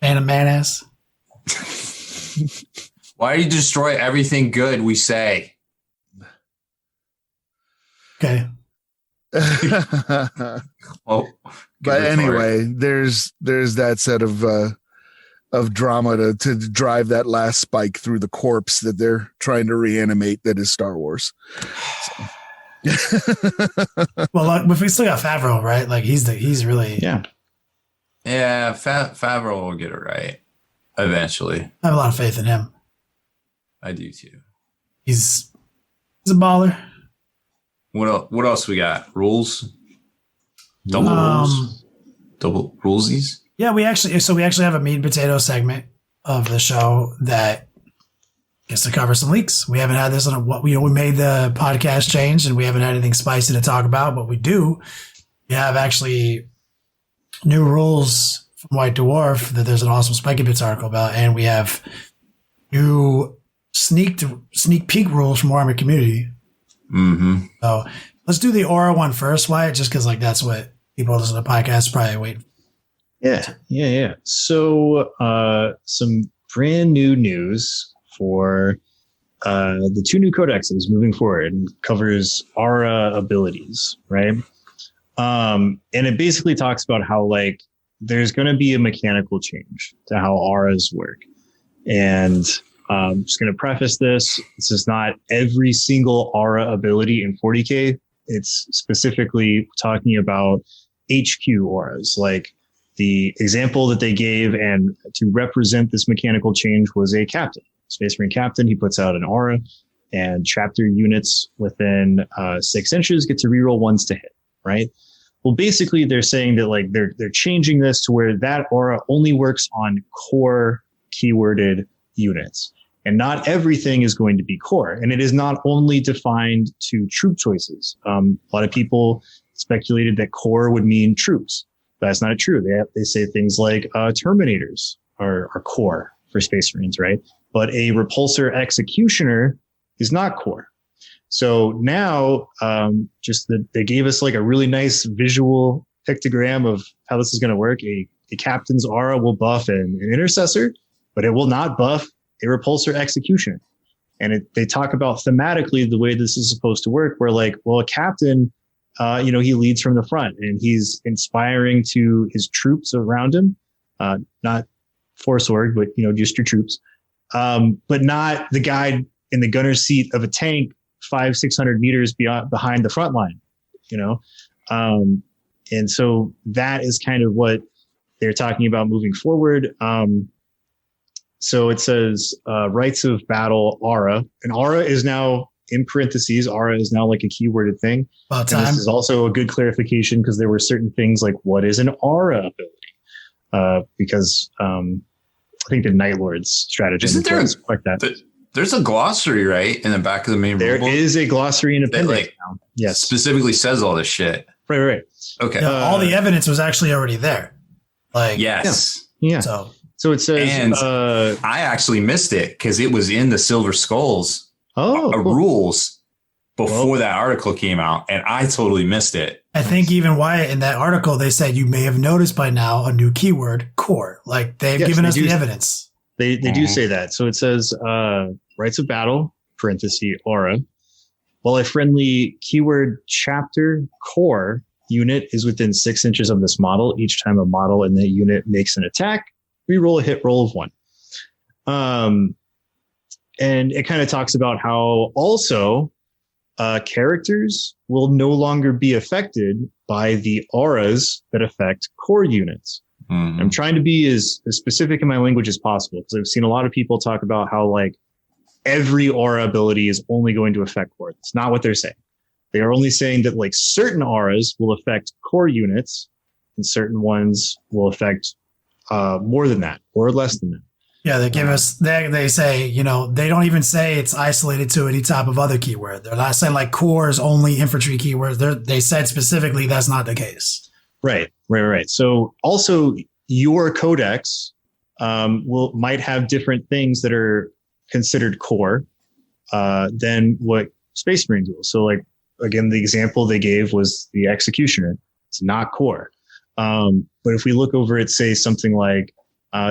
Phantom Menace. Why do you destroy everything good we say? Okay. Well, but anyway, there's that set of drama to drive that last spike through the corpse that they're trying to reanimate that is Star Wars. So. Well, if we still got Favreau, right? Like he's really Favreau will get it right eventually. I have a lot of faith in him. I do too. He's a baller. What else we got? Rules? Double rules? Double rulesies? Yeah, we actually have a meat and potato segment of the show that gets to cover some leaks. We haven't had this on we made the podcast change, and we haven't had anything spicy to talk about, but we do. We have actually new rules from White Dwarf that there's an awesome Spiky Bits article about, and we have new sneak peek rules from Warhammer Community. Mm-hmm. So let's do the Aura one first, Wyatt, just because like that's what people listen to podcasts probably wait. Yeah. So some brand new news for the 2 new codexes moving forward, and covers Aura abilities, right? And it basically talks about how like there's going to be a mechanical change to how auras work. And I'm just going to preface this. This is not every single aura ability in 40K. It's specifically talking about HQ auras. Like the example that they gave, and to represent this mechanical change, was a captain, Space Marine captain. He puts out an aura, and chapter units within 6 inches get to reroll 1s to hit, right? Well, basically they're saying that like they're changing this to where that aura only works on core keyworded units. And not everything is going to be core. And it is not only defined to troop choices. A lot of people speculated that core would mean troops. That's not true. They say things like Terminators are core for Space Marines, right? But a Repulsor Executioner is not core. So now they gave us like a really nice visual pictogram of how this is going to work. A captain's aura will buff an intercessor, but it will not buff a Repulsor Executioner. And they talk about thematically the way this is supposed to work, where like, well, a captain, he leads from the front and he's inspiring to his troops around him, not Force Org, but, just your troops, but not the guy in the gunner's seat of a tank 500-600 meters behind the front line, and so that is kind of what they're talking about moving forward. So it says rights of battle aura. And aura is now in parentheses. Aura is now like a keyworded thing. About And time. this is also a good clarification because there were certain things like what is an aura ability? Because I think the Night Lord's strategy Isn't there was like that. There's a glossary, right, in the back of the main There rulebook is a glossary and that appendix like now. Yes. specifically says all this shit. Right. Okay. Yeah, all the evidence was actually already there. Like, Yes. Yeah. So it says, And I actually missed it because it was in the Silver Skulls cool. rules before that article came out, and I totally missed it. I think even Wyatt in that article, they said you may have noticed by now a new keyword, core. Like they've Yes, given they us do. the evidence. They do say that. So it says rights of battle, parenthesis, aura. While a friendly keyword chapter core unit is within 6 inches of this model, each time a model in that unit makes an attack, we roll a hit roll of 1. And it kind of talks about how also characters will no longer be affected by the auras that affect core units. Mhm. I'm trying to be as specific in my language as possible because I've seen a lot of people talk about how like every aura ability is only going to affect core. It's not what they're saying. They are only saying that like certain auras will affect core units and certain ones will affect more than that or less than that. Yeah, they give us, they say, you know, they don't even say it's isolated to any type of other keyword. They're not saying like core is only infantry keywords. They said specifically that's not the case. Right. So also your codex might have different things that are considered core than what Space Marines will. So like, again, the example they gave was the Executioner. It's not core. But if we look over at, say, something like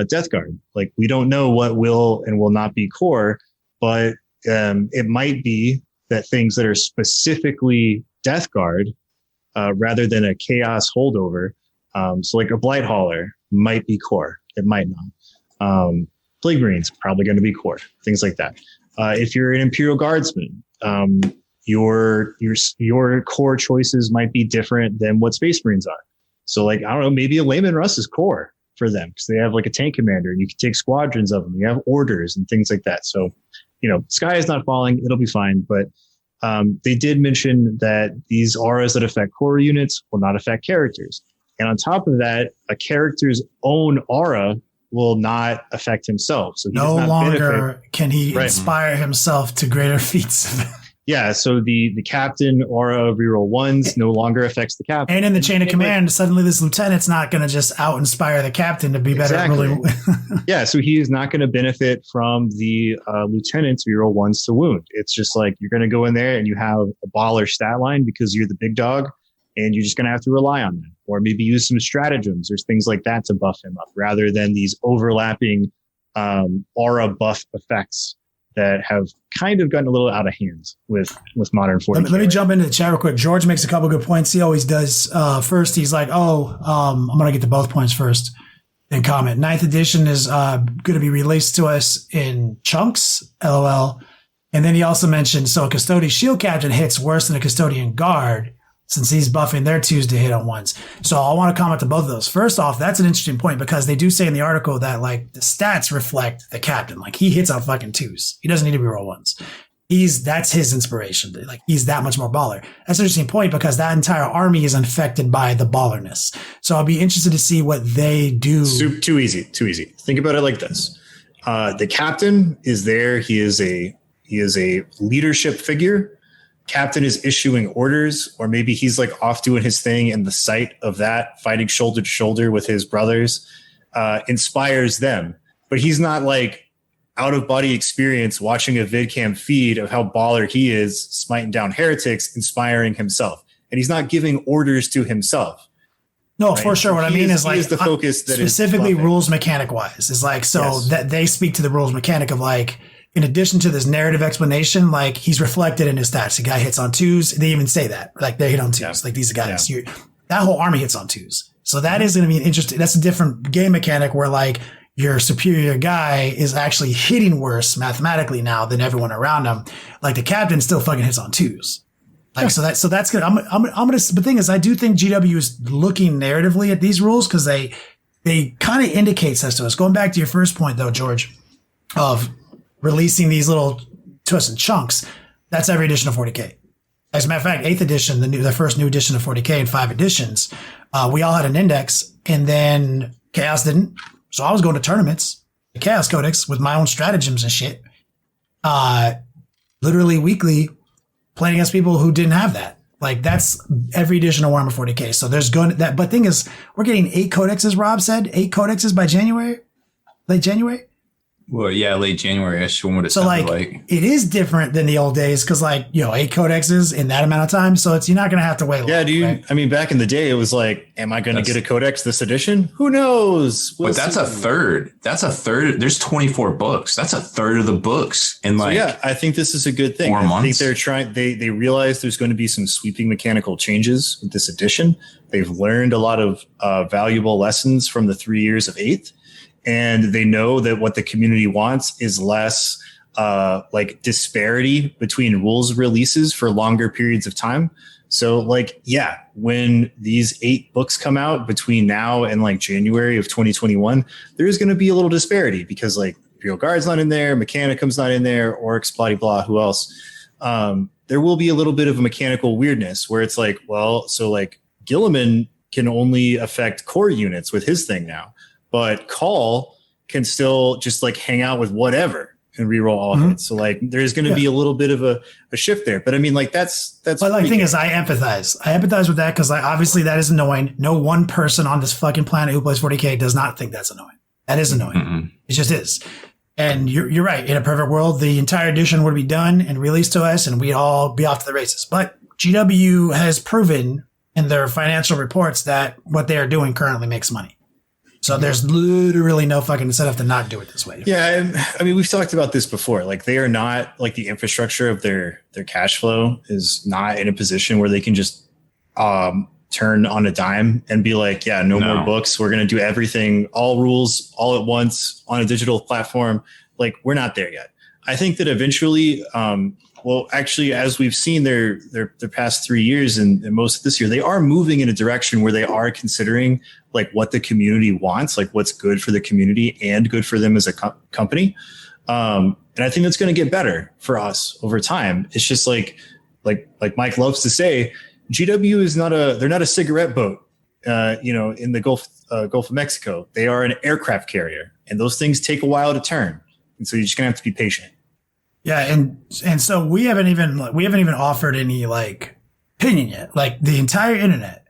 Death Guard, like we don't know what will and will not be core, but it might be that things that are specifically Death Guard rather than a chaos holdover. So like a Blight Hauler might be core. It might not. Plague Marines probably going to be core. Things like that. If you're an Imperial Guardsman, your core choices might be different than what Space Marines are. So like, I don't know, maybe a Layman Russ is core for them because they have like a tank commander and you can take squadrons of them. You have orders and things like that. So, you know, sky is not falling. It'll be fine. But they did mention that these auras that affect core units will not affect characters. And on top of that, a character's own aura will not affect himself. So he No does not longer can he Right. inspire himself to greater feats. Yeah, so the captain aura of reroll ones no longer affects the captain. And in the chain of command, suddenly this lieutenant's not going to just out inspire the captain to be better. Exactly. Really. Yeah, so he is not going to benefit from the lieutenant's reroll ones to wound. It's just like you're going to go in there and you have a baller stat line because you're the big dog, and you're just going to have to rely on them, or maybe use some stratagems or things like that to buff him up, rather than these overlapping aura buff effects that have kind of gotten a little out of hand with modern 40K. Let me jump into the chat real quick. George makes a couple good points. He always does. First, he's like, I'm going to get to both points first and comment. 9th edition is going to be released to us in chunks, LOL. And then he also mentioned, so a Custodian Shield Captain hits worse than a Custodian Guard since he's buffing their 2s to hit on 1s. So I want to comment to both of those. First off, that's an interesting point because they do say in the article that like the stats reflect the captain. Like he hits on fucking 2s. He doesn't need to reroll 1s. That's his inspiration. Like he's that much more baller. That's an interesting point because that entire army is infected by the ballerness. So I'll be interested to see what they do. Too easy. Think about it like this. The captain is there. He is a leadership figure. Captain is issuing orders, or maybe he's like off doing his thing, and the sight of that fighting shoulder to shoulder with his brothers inspires them. But he's not like out of body experience watching a vidcam feed of how baller he is, smiting down heretics, inspiring himself. And he's not giving orders to himself. No, Right. for sure. What I mean is like the focus that is specifically buffing. rules mechanic wise is like, so Yes. that they speak to the rules mechanic of like, in addition to this narrative explanation, like he's reflected in his stats. The guy hits on 2s. They even say that, like they hit on 2s. Yeah. Like these guys, that whole army hits on 2s. So that is going to be an interesting. That's a different game mechanic where like your superior guy is actually hitting worse mathematically now than everyone around him. Like the captain still fucking hits on 2s. Like so that's good. I'm gonna. The thing is, I do think GW is looking narratively at these rules because they kind of indicates this to us. Going back to your first point though, George. of releasing these little twists and chunks, that's every edition of 40K. As a matter of fact, 8th edition, the first new edition of 40K in 5 editions, we all had an index, and then Chaos didn't. So I was going to tournaments, the Chaos Codex, with my own stratagems and shit, literally weekly, playing against people who didn't have that. Like, that's every edition of Warhammer 40K. So there's going to that, but thing is, we're getting 8 codexes, Rob said, 8 codexes by January, late January. Well, yeah, late January-ish. When would it So like, it is different than the old days because, like, 8 codexes in that amount of time. So you're not going to have to wait long. Yeah, dude. Right? I mean, back in the day, it was like, am I going to get a codex this edition? Who knows? But that's a third. That's a third. There's 24 books. That's a third of the books. And so yeah, I think this is a good thing. 4 months. I think they're trying. They realize there's going to be some sweeping mechanical changes with this edition. They've learned a lot of valuable lessons from the 3 years of 8th. And they know that what the community wants is less like disparity between rules releases for longer periods of time. So like, yeah, when these 8 books come out between now and like January of 2021, there's going to be a little disparity because like Imperial Guard's not in there, Mechanicum's not in there, Orcs, blah, blah, who else? There will be a little bit of a mechanical weirdness where it's like, well, so like Gilliman can only affect core units with his thing now. But Call can still just like hang out with whatever and reroll all hits. So like there's going to be a little bit of a shift there. But I mean, like that's. But like, the thing is, I empathize. I empathize with that because like obviously that is annoying. No one person on this fucking planet who plays 40K does not think that's annoying. That is annoying. Mm-mm. It just is. And you're right. In a perfect world, the entire edition would be done and released to us, and we'd all be off to the races. But GW has proven in their financial reports that what they are doing currently makes money. So there's literally no fucking incentive to not do it this way. Yeah, I mean, we've talked about this before. Like, they are not like the infrastructure of their cash flow is not in a position where they can just turn on a dime and be like, yeah, no more books. We're going to do everything, all rules, all at once on a digital platform. Like, we're not there yet. I think that eventually, well, actually, as we've seen their past 3 years and most of this year, they are moving in a direction where they are considering like what the community wants, like what's good for the community and good for them as a company. And I think that's going to get better for us over time. It's just like Mike loves to say, GW is they're not a cigarette boat, in the Gulf of Mexico. They are an aircraft carrier, and those things take a while to turn. And so you're just going to have to be patient. Yeah. And so we haven't even offered any like opinion yet. Like, the entire internet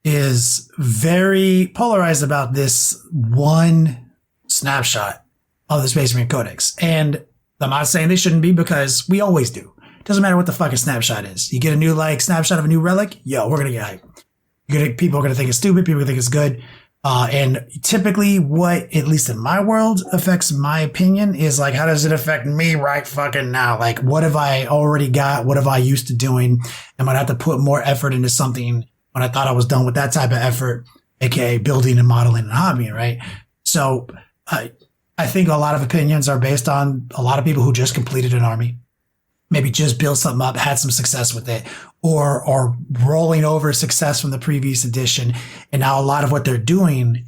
is very polarized about this one snapshot of the Space Marine Codex. And I'm not saying they shouldn't be, because we always do. It doesn't matter what the fucking snapshot is. You get a new like snapshot of a new relic, we're going to get hype. People are going to think it's stupid. People are going to think it's good. And typically what, at least in my world, affects my opinion is like, how does it affect me right fucking now? Like, what have I already got? What have I used to doing? Am I going to have to put more effort into something when I thought I was done with that type of effort, aka building and modeling and hobbying, right? So I think a lot of opinions are based on a lot of people who just completed an army, maybe just built something up, had some success with it, or rolling over success from the previous edition. And now a lot of what they're doing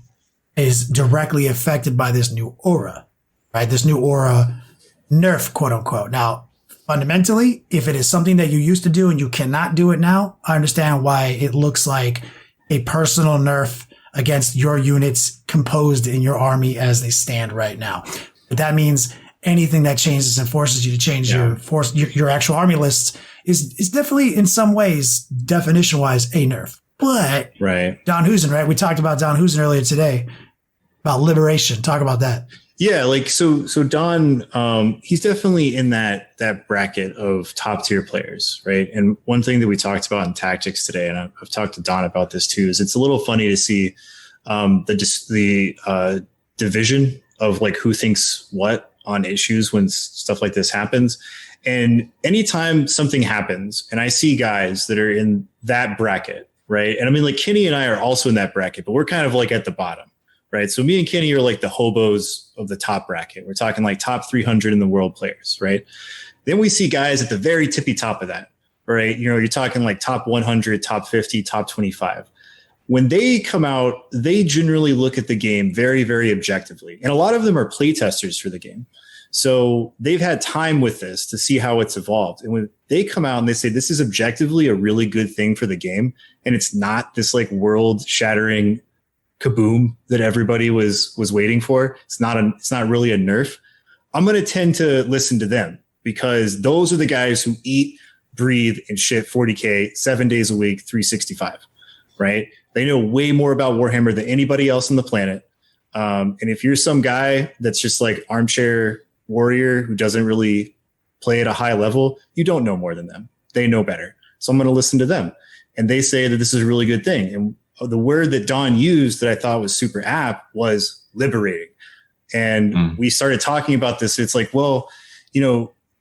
is directly affected by this new aura, right? This new aura nerf, quote unquote. Now, fundamentally, if it is something that you used to do and you cannot do it now, I understand why it looks like a personal nerf against your units composed in your army as they stand right now. But that means anything that changes and forces you to change your actual army lists is definitely in some ways, definition wise, a nerf. But right. Don Husen, right? We talked about Don Husen earlier today about liberation. Talk about that. Yeah, like so Don, he's definitely in that bracket of top tier players, right? And one thing that we talked about in tactics today, and I've talked to Don about this too, is it's a little funny to see the division of like who thinks what on issues when stuff like this happens. And anytime something happens, and I see guys that are in that bracket, right? And I mean, like Kenny and I are also in that bracket, but we're kind of like at the bottom. Right. So me and Kenny are like the hobos of the top bracket. We're talking like top 300 in the world players. Right. Then we see guys at the very tippy top of that. Right. You're talking like top 100, top 50, top 25. when they come out, they generally look at the game very, very objectively. And a lot of them are playtesters for the game. So they've had time with this to see how it's evolved. And when they come out and they say, this is objectively a really good thing for the game, and it's not this like world shattering kaboom that everybody was waiting for. It's not really a nerf. I'm going to tend to listen to them because those are the guys who eat, breathe, and shit 40K 7 days a week, 365, right? They know way more about Warhammer than anybody else on the planet. And if you're some guy that's just like armchair warrior who doesn't really play at a high level, you don't know more than them. They know better. So I'm going to listen to them. And they say that this is a really good thing. And the word that Don used that I thought was super apt was liberating. And we started talking about this. It's like, well,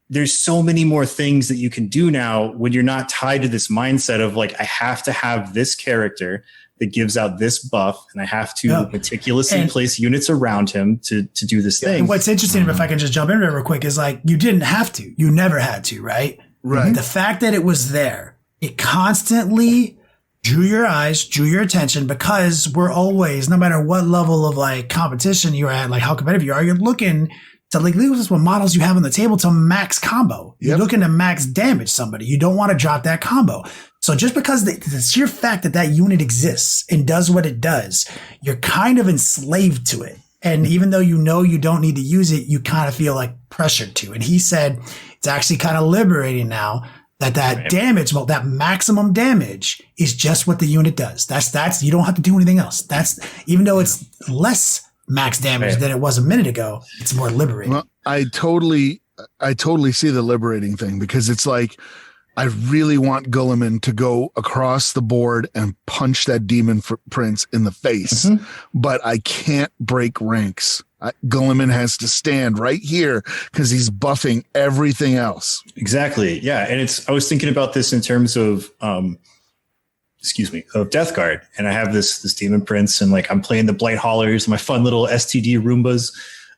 there's so many more things that you can do now when you're not tied to this mindset of like, I have to have this character that gives out this buff, and I have to meticulously place units around him to do this thing. And what's interesting, if I can just jump in real quick, is like, you didn't have to. You never had to, right? Right. The fact that it was there, it constantly drew your eyes, drew your attention, because we're always, no matter what level of like competition you're at, like how competitive you are, you're looking to like, this is what models you have on the table to max combo. You're looking to max damage somebody. You don't want to drop that combo. So just because the sheer fact that unit exists and does what it does, you're kind of enslaved to it. And even though you don't need to use it, you kind of feel like pressured to. And he said it's actually kind of liberating now that damage, well, that maximum damage is just what the unit does. That's you don't have to do anything else. That's even though it's less max damage than it was a minute ago, it's more liberating. Well, I totally see the liberating thing, because it's like, I really want Gulliman to go across the board and punch that demon prince in the face, but I can't break ranks. Gulliman has to stand right here because he's buffing everything else. Exactly. Yeah. And I was thinking about this in terms of, of Death Guard. And I have this demon prince, and like, I'm playing the Blight Haulers, my fun little STD Roombas.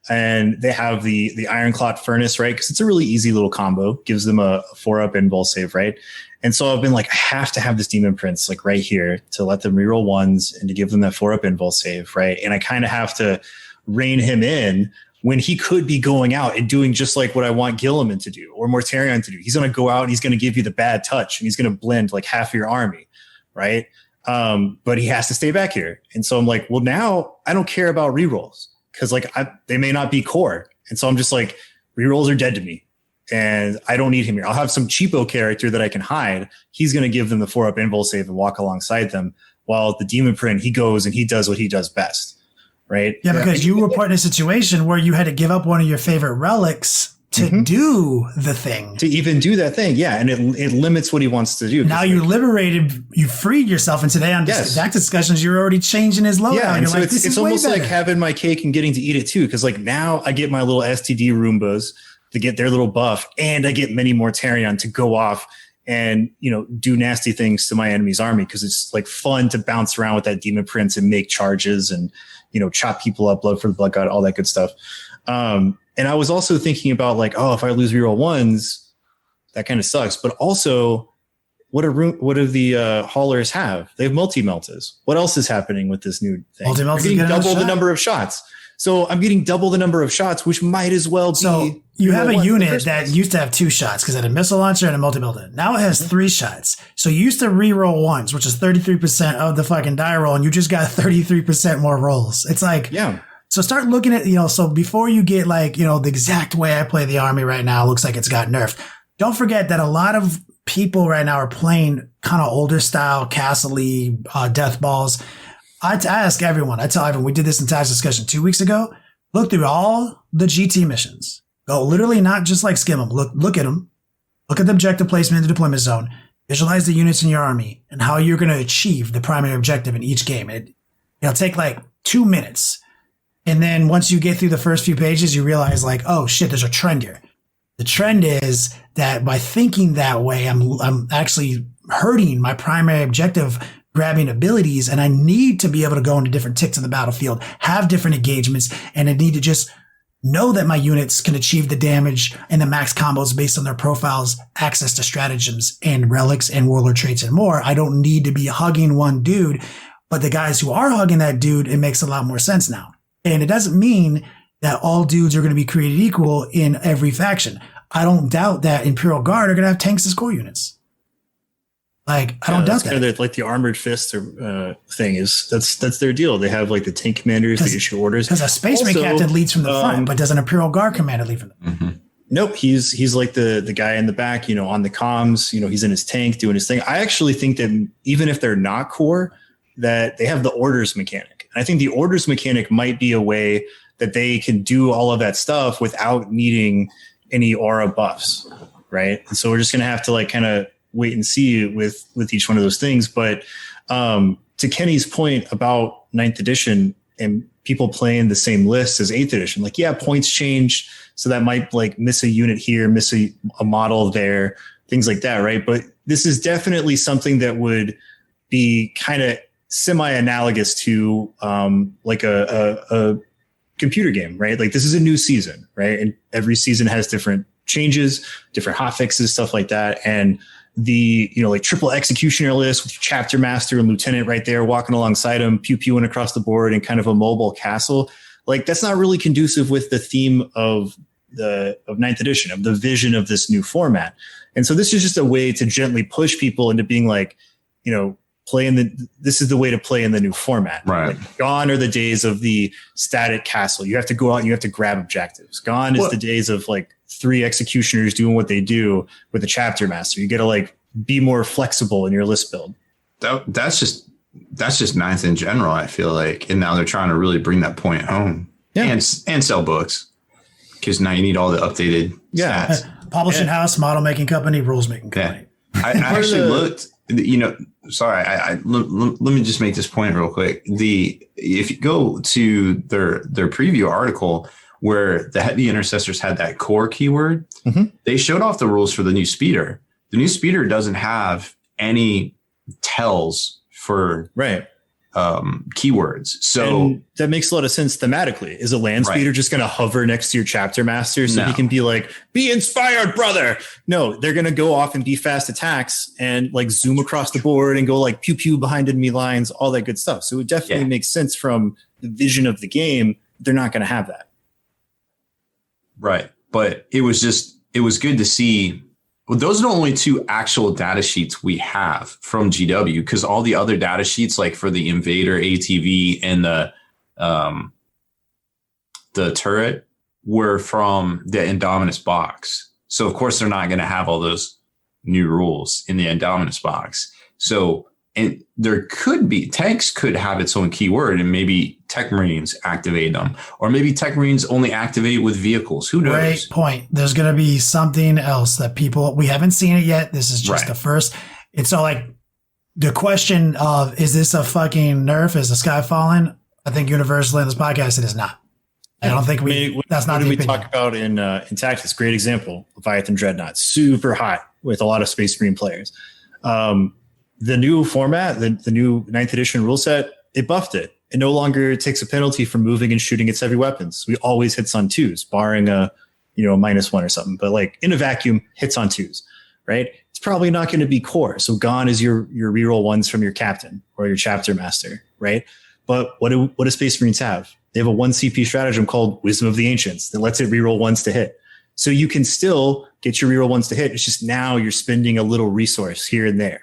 And they have the Ironclad Furnace, right? Because it's a really easy little combo. Gives them a 4-up invul save, right? And so I've been like, I have to have this Demon Prince like right here to let them reroll ones and to give them that 4-up invul save, right? And I kind of have to rein him in when he could be going out and doing just like what I want Gilliman to do or Mortarion to do. He's going to go out and he's going to give you the bad touch, and he's going to blend like half of your army, right? But he has to stay back here. And so I'm like, well, now I don't care about rerolls. Because like they may not be core. And so I'm just like, rerolls are dead to me. And I don't need him here. I'll have some cheapo character that I can hide. He's going to give them the 4-up invul save and walk alongside them. While the Demon Print, he goes and he does what he does best. Right? Yeah, because you were put in a situation where you had to give up one of your favorite relics to do the thing. To even do that thing, yeah. And it limits what he wants to do. Now you liberated, you freed yourself. And today on DAC discussions, you're already changing his loadout. Yeah, and so like, it's almost like having my cake and getting to eat it too. Because like now I get my little STD Roombas to get their little buff, and I get many Mortarion to go off and do nasty things to my enemy's army, because it's like fun to bounce around with that Demon Prince and make charges and chop people up, blood for the blood god, all that good stuff. And I was also thinking about like, oh, if I lose reroll ones, that kind of sucks. But also, what do the haulers have? They have multi-meltas. What else is happening with this new thing? Multi-meltas getting double the number of shots. So I'm getting double the number of shots, which might as well be. So you have a unit that used to have 2 shots because it had a missile launcher and a multi-melta. Now it has 3 shots. So you used to reroll ones, which is 33% of the fucking die roll, and you just got 33% more rolls. It's like, yeah. So start looking at, so before you get like, the exact way I play the army right now looks like it's got nerfed. Don't forget that a lot of people right now are playing kind of older style, castle-y, death balls. I ask everyone, I tell everyone, we did this in task discussion 2 weeks ago. Look through all the GT missions. Go literally not just like skim them. Look at them. Look at the objective placement in the deployment zone. Visualize the units in your army and how you're going to achieve the primary objective in each game. It'll take like 2 minutes. And then once you get through the first few pages, you realize like, oh shit, there's a trend here. The trend is that by thinking that way, I'm actually hurting my primary objective grabbing abilities, and I need to be able to go into different ticks in the battlefield, have different engagements, and I need to just know that my units can achieve the damage and the max combos based on their profiles, access to stratagems and relics and warlord traits and more. I don't need to be hugging one dude. But the guys who are hugging that dude, it makes a lot more sense now. And it doesn't mean that all dudes are going to be created equal in every faction. I don't doubt that Imperial Guard are going to have tanks as core units. Like, I don't doubt that. Kind of like the Armored Fist thing is that's their deal. They have like the tank commanders that issue orders. Because a Space Marine captain leads from the front, but does an Imperial Guard commander lead from the front? Mm-hmm. Nope, he's like the guy in the back, on the comms. He's in his tank doing his thing. I actually think that even if they're not core, that they have the orders mechanic. And I think the orders mechanic might be a way that they can do all of that stuff without needing any aura buffs, right? And so we're just going to have to like kind of wait and see with each one of those things. But to Kenny's point about 9th edition and people playing the same list as 8th edition, like, yeah, points change. So that might like miss a unit here, miss a model there, things like that, right? But this is definitely something that would be kind of semi-analogous to like a computer game, right? Like this is a new season, right? And every season has different changes, different hotfixes, stuff like that. And the, like triple executioner list with your chapter master and lieutenant right there walking alongside him, pew-pewing across the board in kind of a mobile castle. Like that's not really conducive with the theme of 9th edition, of the vision of this new format. And so this is just a way to gently push people into being like, this is the way to play in the new format. Right. Like, gone are the days of the static castle. You have to go out and you have to grab objectives. Gone is the days of like 3 executioners doing what they do with a chapter master. You got to like be more flexible in your list build. That's just 9th in general, I feel like. And now they're trying to really bring that point home. Yeah. And sell books. Because now you need all the updated stats. Publishing house, model making company, rules making company. Yeah. I actually looked, sorry, let me just make this point real quick. If you go to their preview article where the heavy intercessors had that core keyword, they showed off the rules for the new speeder. The new speeder doesn't have any tells for keywords. So and that makes a lot of sense thematically. Is a land speeder just going to hover next to your chapter master so he can be like, be inspired, brother? No, they're going to go off and be fast attacks and like zoom across the board and go like pew pew behind enemy lines, all that good stuff. So it definitely makes sense from the vision of the game. They're not going to have that. Right. But it was good to see. Well, those are the only 2 actual data sheets we have from GW, because all the other data sheets, like for the Invader ATV and the turret, were from the Indominus box. So of course they're not going to have all those new rules in the Indominus box. So, and there could be tanks could have its own keyword, and maybe Tech Marines activate them, or maybe Tech Marines only activate with vehicles. Who knows? Great point. There's going to be something else that we haven't seen it yet. This is just the first. It's all like the question of, is this a fucking nerf? Is the sky falling? I think universally in this podcast, it is not. I don't think that's not the opinion. Talk about in Tactics. Great example. Leviathan Dreadnought, super hot with a lot of Space Marine players. The new format, the new 9th edition rule set, it buffed it. It no longer takes a penalty for moving and shooting its heavy weapons. We always hits on 2s, barring a -1 or something. But like in a vacuum, hits on 2s, right? It's probably not going to be core. So gone is your reroll 1s from your captain or your chapter master, right? But what do Space Marines have? They have a 1 CP stratagem called Wisdom of the Ancients that lets it reroll 1s to hit. So you can still get your reroll 1s to hit. It's just now you're spending a little resource here and there.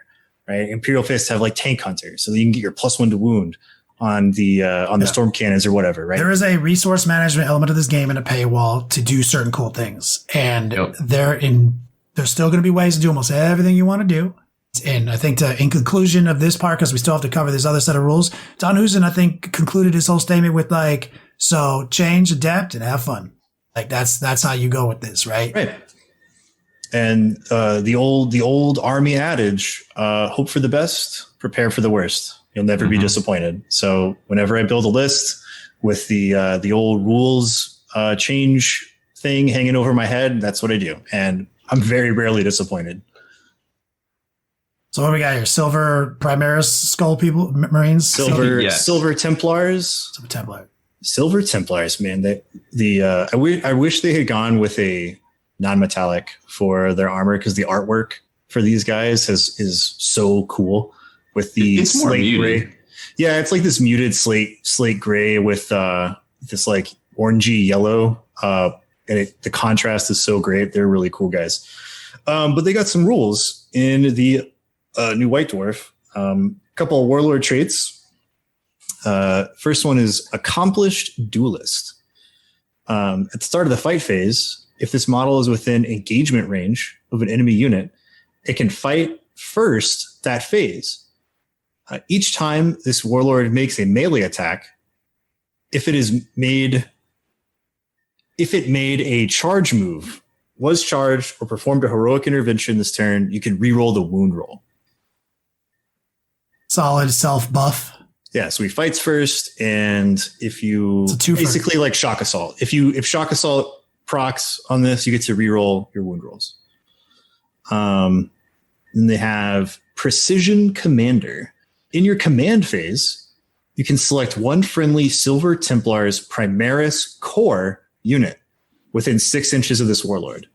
Right? Imperial Fists have like tank hunters, so you can get your +1 to wound on the storm cannons or whatever. Right? There is a resource management element of this game and a paywall to do certain cool things, and there's still going to be ways to do almost everything you want to do. And I think in conclusion of this part, because we still have to cover this other set of rules, Don Husen, I think, concluded his whole statement with like, so change, adapt, and have fun. Like that's how you go with this, right? Right. And the old army adage, hope for the best, prepare for the worst. You'll never be disappointed. So whenever I build a list with the old rules change thing hanging over my head, that's what I do. And I'm very rarely disappointed. So what we got here? Silver Primaris Skull people, Marines? Silver Templars. Silver Templars, man. I wish they had gone with a non-metallic for their armor, because the artwork for these guys is so cool with the slate gray. Yeah, it's like this muted slate gray with this like orangey yellow. And the contrast is so great. They're really cool guys. But they got some rules in the new White Dwarf. Couple of warlord traits. First one is accomplished duelist. At the start of the fight phase, if this model is within engagement range of an enemy unit, it can fight first that phase. Each time this warlord makes a melee attack, if it made a charge move, was charged, or performed a heroic intervention this turn, you can reroll the wound roll. Solid self buff. Yeah, so he fights first, and if you basically like shock assault, if shock assault procs on this, you get to reroll your wound rolls. Then they have precision commander. In your command phase, you can select one friendly Silver Templar's Primaris core unit within 6 inches of this warlord.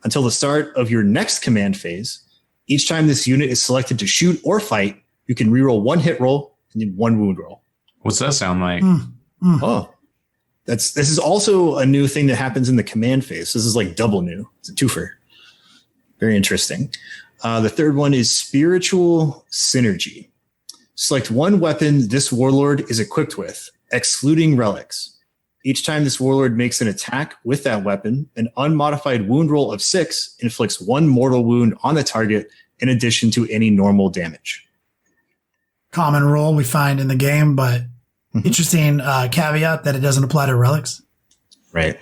Until the start of your next command phase, each time this unit is selected to shoot or fight, you can reroll one hit roll and one wound roll. What's that sound like? Oh, this is also a new thing that happens in the command phase. This is like double new. It's a twofer. Very interesting. The third one is spiritual synergy. Select one weapon this warlord is equipped with, excluding relics. Each time this warlord makes an attack with that weapon, an unmodified wound roll of 6 inflicts one mortal wound on the target in addition to any normal damage. Common rule we find in the game, but interesting caveat that it doesn't apply to relics. Right.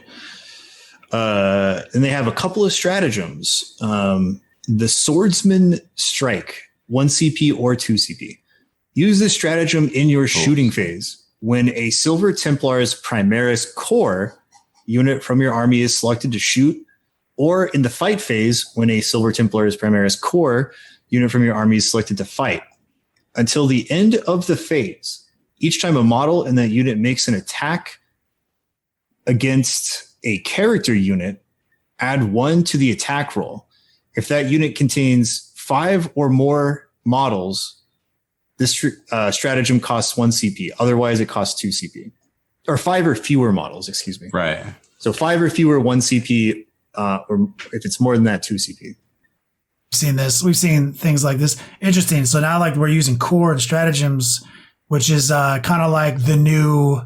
And they have a couple of stratagems. The Swordsman Strike, 1 CP or 2 CP. Use this stratagem in your shooting phase when a Silver Templar's Primaris core unit from your army is selected to shoot, or in the fight phase when a Silver Templar's Primaris core unit from your army is selected to fight. Until the end of the phase, each time a model in that unit makes an attack against a character unit, add 1 to the attack roll. If that unit contains 5 or more models, this stratagem costs 1 CP. Otherwise, it costs 2 CP. Or 5 or fewer models, excuse me. Right. So 5 or fewer, 1 CP, or if it's more than that, 2 CP. We've seen things like this. Interesting. So now like we're using core and stratagems, which is kind of like the new,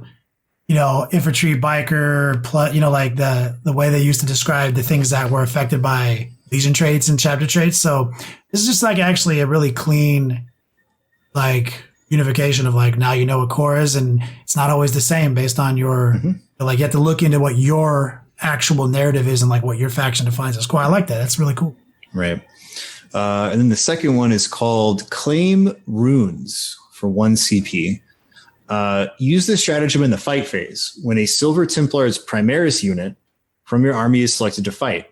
infantry biker, like the way they used to describe the things that were affected by Legion traits and chapter traits. So this is just like actually a really clean, like unification of like, now you know what core is, and it's not always the same based on your, like you have to look into what your actual narrative is and like what your faction defines as core. I like that. That's really cool. Right. And then the second one is called Claim Runes for 1 CP. Use this stratagem in the fight phase when a Silver Templar's Primaris unit from your army is selected to fight.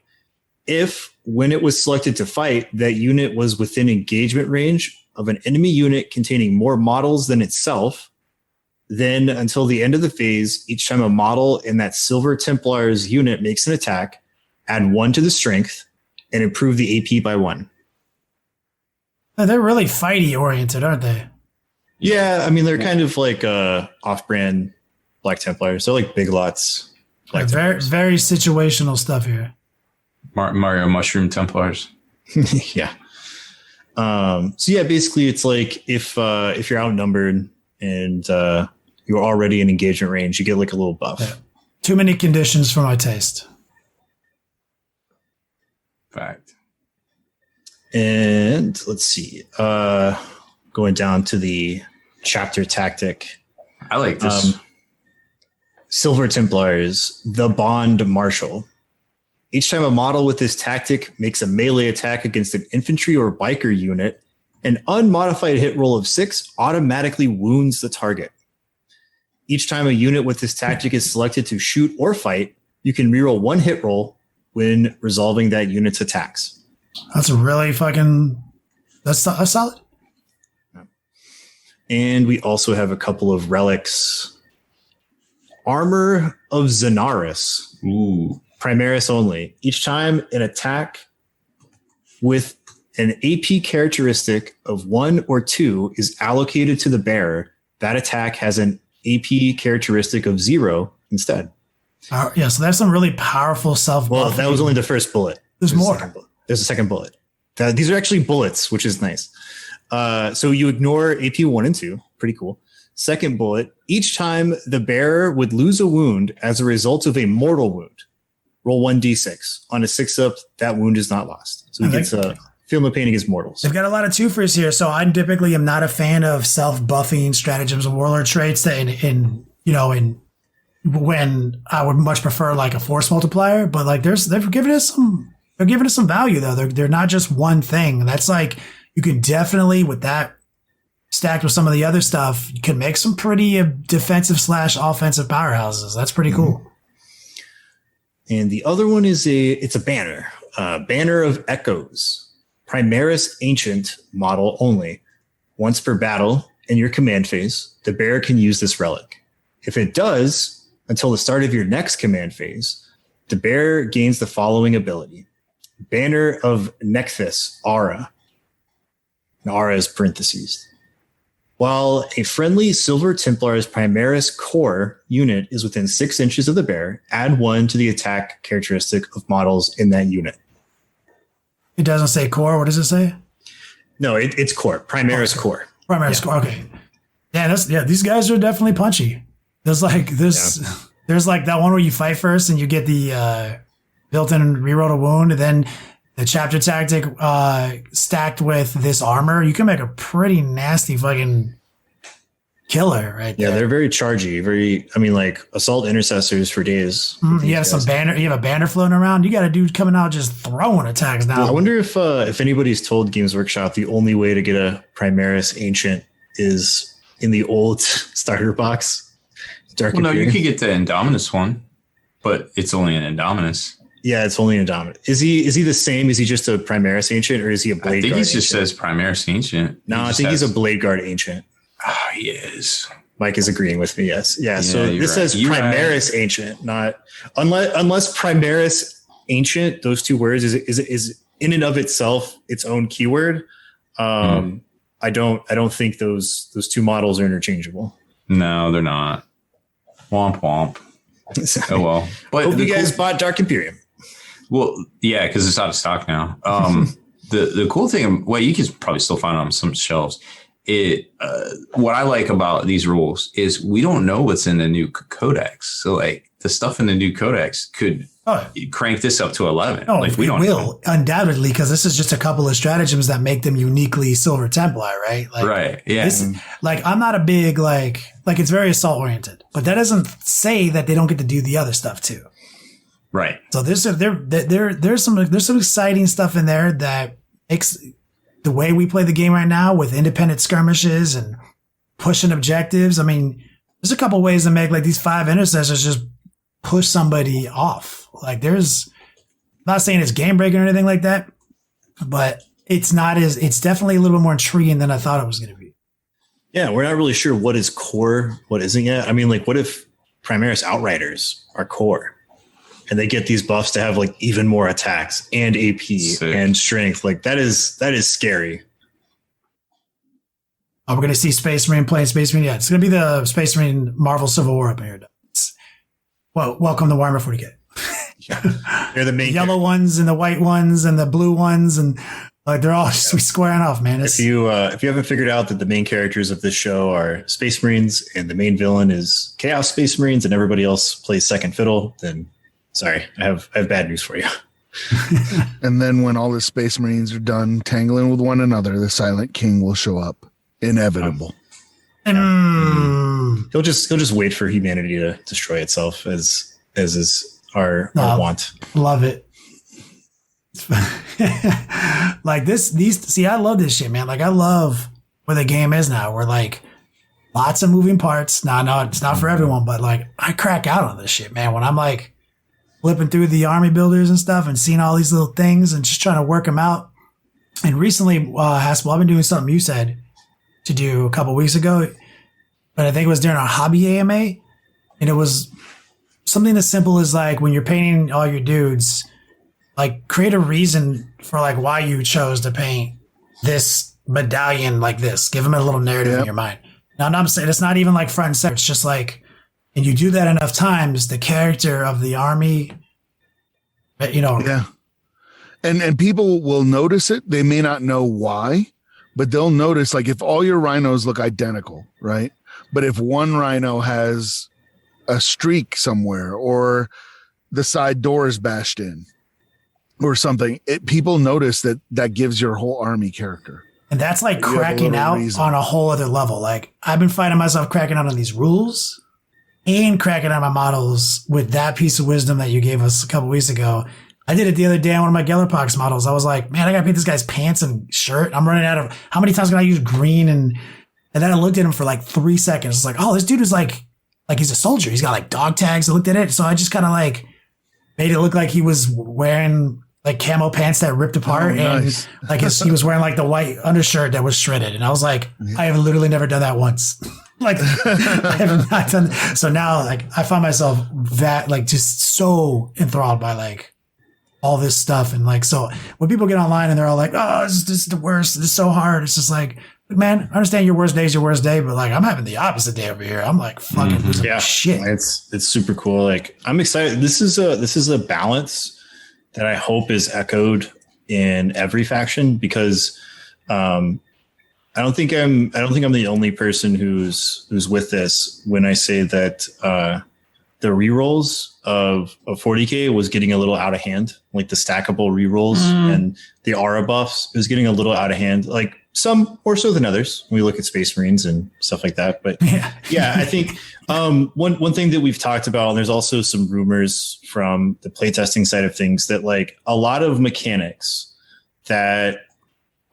If, when it was selected to fight, that unit was within engagement range of an enemy unit containing more models than itself, then until the end of the phase, each time a model in that Silver Templar's unit makes an attack, add 1 to the strength and improve the AP by 1. They're really fighty oriented, aren't they? Yeah, I mean, they're kind of like off-brand Black Templars. They're like Big Lots. Very, very situational stuff here. Mario Mushroom Templars. Yeah. So yeah, basically it's like if you're outnumbered and you're already in engagement range, you get like a little buff. Yeah. Too many conditions for my taste. Fact. And let's see. Going down to the chapter tactic. I like this. Silver Templars, the Bond Marshal. Each time a model with this tactic makes a melee attack against an infantry or biker unit, an unmodified hit roll of 6 automatically wounds the target. Each time a unit with this tactic is selected to shoot or fight, you can reroll 1 hit roll when resolving that unit's attacks. That's a really that's solid. And we also have a couple of relics. Armor of Zenaris. Ooh. Primaris only. Each time an attack with An AP characteristic of 1 or 2 is allocated to the bearer. That attack has an AP characteristic of 0 instead. Yeah, so that's some really powerful self-buffing. Well, that was only the first bullet. There's more. There's a second bullet. These are actually bullets, which is nice. So you ignore AP 1 and 2. Pretty cool. Second bullet, each time the bearer would lose a wound as a result of a mortal wound, roll 1d6. On a 6-up, that wound is not lost. So he gets feel no pain against mortals. They've got a lot of twofers here, so I typically am not a fan of self-buffing stratagems and warlord traits that in when I would much prefer like a force multiplier, but like they've given us some value though. They're not just one thing. That's like you can definitely with that stacked with some of the other stuff, you can make some pretty defensive / offensive powerhouses. That's pretty cool. And the other one is it's a banner, Banner of Echoes, Primaris Ancient model only. Once per battle in your command phase, the bearer can use this relic. If it does, until the start of your next command phase, the bearer gains the following ability. Banner of Nekthys, Aura. And Aura is parentheses. While a friendly Silver Templar's Primaris core unit is within 6 inches of the bearer, add 1 to the attack characteristic of models in that unit. It doesn't say core. What does it say? No, it's core. Primaris core. Primaris core. Okay. Yeah, these guys are definitely punchy. There's like there's like that one where you fight first and you get the built-in reroll a wound, and then the chapter tactic stacked with this armor. You can make a pretty nasty fucking killer right there. Yeah, they're very chargy. Like assault intercessors for days. You have some banner. You have a banner floating around. You got a dude coming out just throwing attacks now. Well, I wonder if anybody's told Games Workshop the only way to get a Primaris Ancient is in the old starter box. Well, no, you could get the Indominus one, but it's only an Indominus. Yeah, it's only an Indominus. Is he the same? Is he just a Primaris Ancient, or is he a Blade Guard? I think he just says Primaris Ancient. No, I think he's a Blade Guard Ancient. Oh, he is. Mike is agreeing with me. Yes. Yeah. So this says Primaris Ancient, not unless Primaris Ancient. Those two words is in and of itself its own keyword. I don't think those two models are interchangeable. No, they're not. Womp womp. Oh well. But hope you guys bought Dark Imperium. Well, yeah, because it's out of stock now. The cool thing, well, you can probably still find it on some shelves. What I like about these rules is we don't know what's in the new codex. So like the stuff in the new codex could crank this up to 11. Oh, like we don't know. Undoubtedly, because this is just a couple of stratagems that make them uniquely Silver Templar, right? Like, right. Yeah. I'm not a big like it's very assault oriented, but that doesn't say that they don't get to do the other stuff too. Right. So there's some exciting stuff in there that makes the way we play the game right now with independent skirmishes and pushing objectives. I mean, there's a couple ways to make like these 5 intercessors just push somebody off. Like I'm not saying it's game breaking or anything like that, but it's definitely a little bit more intriguing than I thought it was going to be. Yeah. We're not really sure what is core, what isn't yet. I mean, like what if Primaris Outriders are core and they get these buffs to have like even more attacks and AP and strength? Like that is scary. Oh, we're going to see Space Marine playing Space Marine. Yeah, it's going to be the Space Marine Marvel Civil War up here. Well, welcome to Warhammer 40K. They're the main yellow ones and the white ones and the blue ones, and like they're all squaring off, man. If you haven't figured out that the main characters of this show are Space Marines and the main villain is Chaos Space Marines and everybody else plays second fiddle, then sorry, I have bad news for you. And then when all the Space Marines are done tangling with one another, the Silent King will show up. Inevitable. He'll just wait for humanity to destroy itself as is our want. Love it. Like I love this shit, man. Like I love where the game is now. We're like lots of moving parts. No, it's not for everyone, but like I crack out on this shit, man. When I'm like flipping through the army builders and stuff and seeing all these little things and just trying to work them out. And recently, Haspil, I've been doing something you said to do a couple weeks ago, but I think it was during our hobby AMA, and it was something as simple as like when you're painting all your dudes, like create a reason for like why you chose to paint this medallion like this. Give them a little narrative in your mind. Now, I'm saying it's not even like front and center. It's just like, and you do that enough times, the character of the army, you know. Yeah. And people will notice it. They may not know why, but they'll notice, like, if all your rhinos look identical, right? But if one rhino has a streak somewhere, or the side door is bashed in or something, people notice that gives your whole army character. And that's like cracking out on a whole other level. Like, I've been finding myself cracking out on these rules and cracking out my models with that piece of wisdom that you gave us a couple weeks ago. I did it the other day on one of my Gellerpox models. I was like, man, I gotta paint this guy's pants and shirt. I'm running out of, how many times can I use green? And then I looked at him for like 3 seconds. It's like, oh, this dude is like he's a soldier. He's got like dog tags. I looked at it. So I just kind of like made it look like he was wearing like camo pants that ripped apart. Nice. And like he was wearing like the white undershirt that was shredded. And I was like, I have literally never done that once. Like I have not done. So now like I find myself that like just so enthralled by like all this stuff. And like, so when people get online and they're all like, oh, this is the worst. This is so hard. It's just like, man, I understand your worst day is your worst day, but like I'm having the opposite day over here. I'm like fucking losing shit. It's super cool. Like I'm excited. This is a balance that I hope is echoed in every faction, because I don't think I'm the only person who's with this when I say that the rerolls of 40K was getting a little out of hand. Like the stackable rerolls and the aura buffs was getting a little out of hand. Like some more so than others when we look at Space Marines and stuff like that. But yeah, I think one thing that we've talked about, and there's also some rumors from the playtesting side of things, that like a lot of mechanics that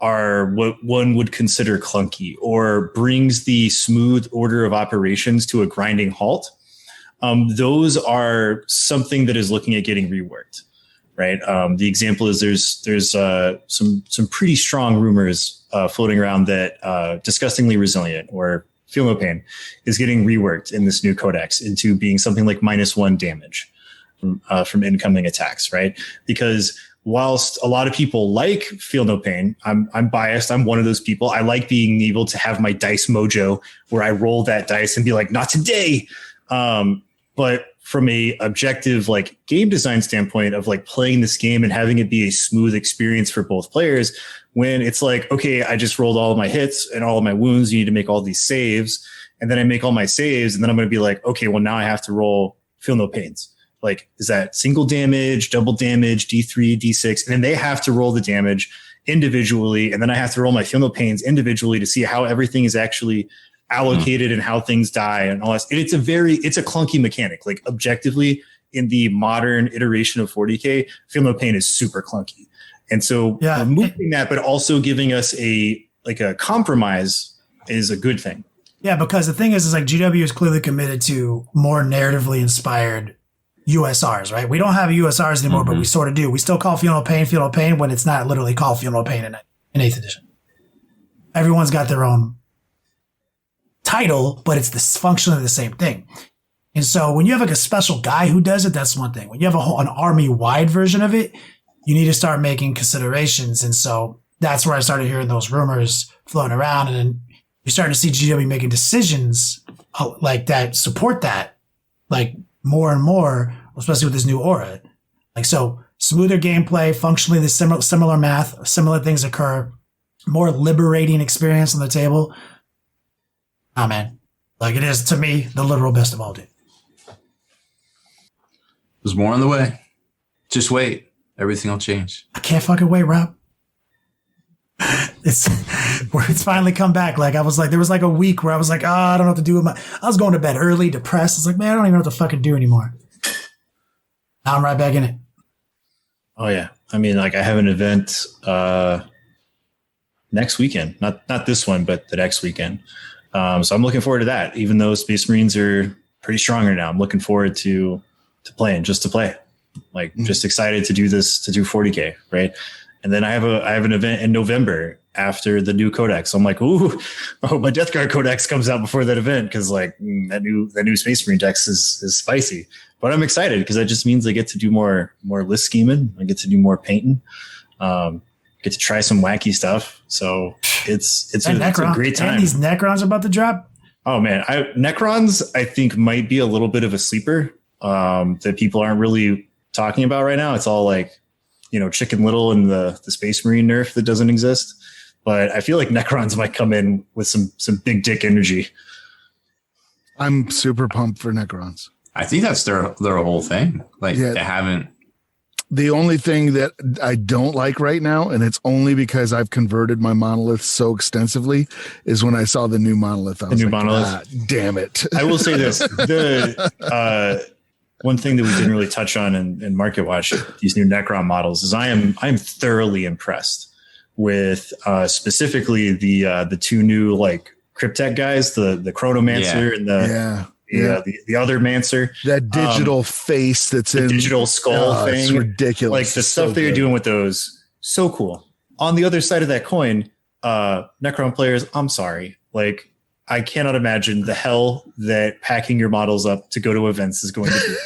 are what one would consider clunky or brings the smooth order of operations to a grinding halt. Those are something that is looking at getting reworked, right? The example is there's some pretty strong rumors floating around that Disgustingly Resilient, or Feel No Pain, is getting reworked in this new codex into being something like -1 damage from incoming attacks, right? Because whilst a lot of people like Feel No Pain, I'm biased. I'm one of those people. I like being able to have my dice mojo where I roll that dice and be like, not today. But from a objective like game design standpoint of like playing this game and having it be a smooth experience for both players, when it's like, okay, I just rolled all of my hits and all of my wounds, you need to make all these saves, and then I make all my saves, and then I'm going to be like, okay, well now I have to roll Feel No Pains. Like, is that single damage, double damage, D3, D6, and then they have to roll the damage individually, and then I have to roll my Feel No Pains individually to see how everything is actually allocated and how things die and all that. And it's a clunky mechanic. Like objectively, in the modern iteration of 40K, Feel No Pain is super clunky. And so removing that, but also giving us a compromise is a good thing. Yeah, because the thing is like GW is clearly committed to more narratively inspired USRs, right? We don't have USRs anymore, but we sort of do. We still call Feel No Pain when it's not literally called Feel No Pain in 8th edition. Everyone's got their own title, but it's functionally the same thing. And so when you have like a special guy who does it, that's one thing. When you have an army-wide version of it, you need to start making considerations. And so that's where I started hearing those rumors floating around. And then you start to see GW making decisions like that support that, like more and more, especially with this new aura. Like, so smoother gameplay, functionally the similar math, similar things occur, more liberating experience on the table. Ah, man. Like, it is, to me, the literal best of all, dude. There's more on the way. Just wait. Everything will change. I can't fucking wait, Rob. It's finally come back. Like, I was like, there was like a week where I was like, oh, I don't know what to do with I was going to bed early, depressed. I was like, man, I don't even know what to fucking do anymore. Now I'm right back in it. Oh, yeah. I mean, like, I have an event next weekend. Not this one, but the next weekend. So I'm looking forward to that. Even though Space Marines are pretty strong right now, I'm looking forward to playing, just to play. Like, just excited to do this, to do 40K, right? And then I have an event in November after the new codex. So I'm like, ooh, oh, my Death Guard codex comes out before that event because like that new Space Marine dex is spicy. But I'm excited because that just means I get to do more list scheming. I get to do more painting. Get to try some wacky stuff. So it's a great time. And these Necrons are about to drop. Oh man, Necrons I think might be a little bit of a sleeper that people aren't really talking about right now. It's all like, Chicken Little and the Space Marine nerf that doesn't exist. But I feel like Necrons might come in with some big dick energy. I'm super pumped for Necrons. I think that's their whole thing. Like they haven't. The only thing that I don't like right now, and it's only because I've converted my monolith so extensively, is when I saw the new monolith. I was like, monolith. Damn it. I will say this. The one thing that we didn't really touch on in Market Watch, these new Necron models, is I'm thoroughly impressed with specifically the two new like Cryptek guys, the Chronomancer and the other Mancer. That digital face that's in digital skull thing. It's ridiculous. Like the stuff they're doing with those, so cool. On the other side of that coin, Necron players, I'm sorry. Like, I cannot imagine the hell that packing your models up to go to events is going to be.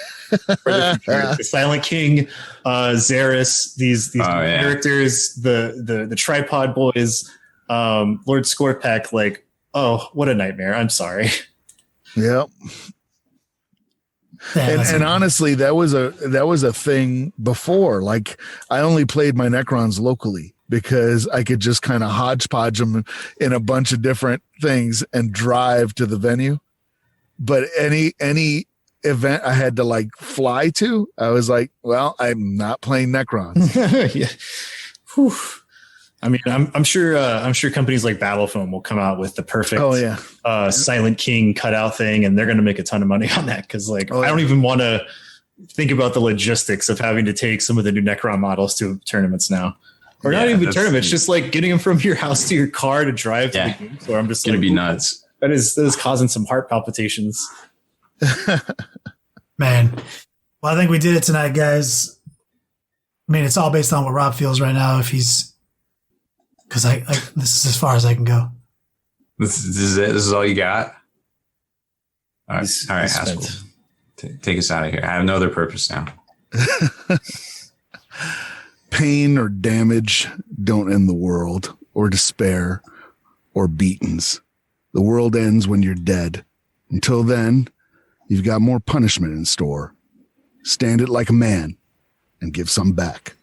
For the future. The Silent King, Xeris, these characters, the Tripod Boys, Lord Scorpack, like, oh, what a nightmare. I'm sorry. Yep. And honestly, that was a thing before. Like, I only played my Necrons locally because I could just kind of hodgepodge them in a bunch of different things and drive to the venue. But any event I had to like fly to, I was like, well, I'm not playing Necrons. Yeah. Whew. I mean, I'm sure companies like Battlefoam will come out with the perfect Silent King cutout thing, and they're going to make a ton of money on that. Cause I don't even want to think about the logistics of having to take some of the new Necron models to tournaments now. Or not even tournaments, just like getting them from your house to your car to drive to the game. So I'm just going to be nuts. That is causing some heart palpitations. Man. Well, I think we did it tonight, guys. I mean, it's all based on what Rob feels right now. Because this is as far as I can go. This is it. This is all you got. All right, Haspil. Take us out of here. I have no other purpose now. Pain or damage don't end the world, or despair, or beatings. The world ends when you're dead. Until then, you've got more punishment in store. Stand it like a man and give some back.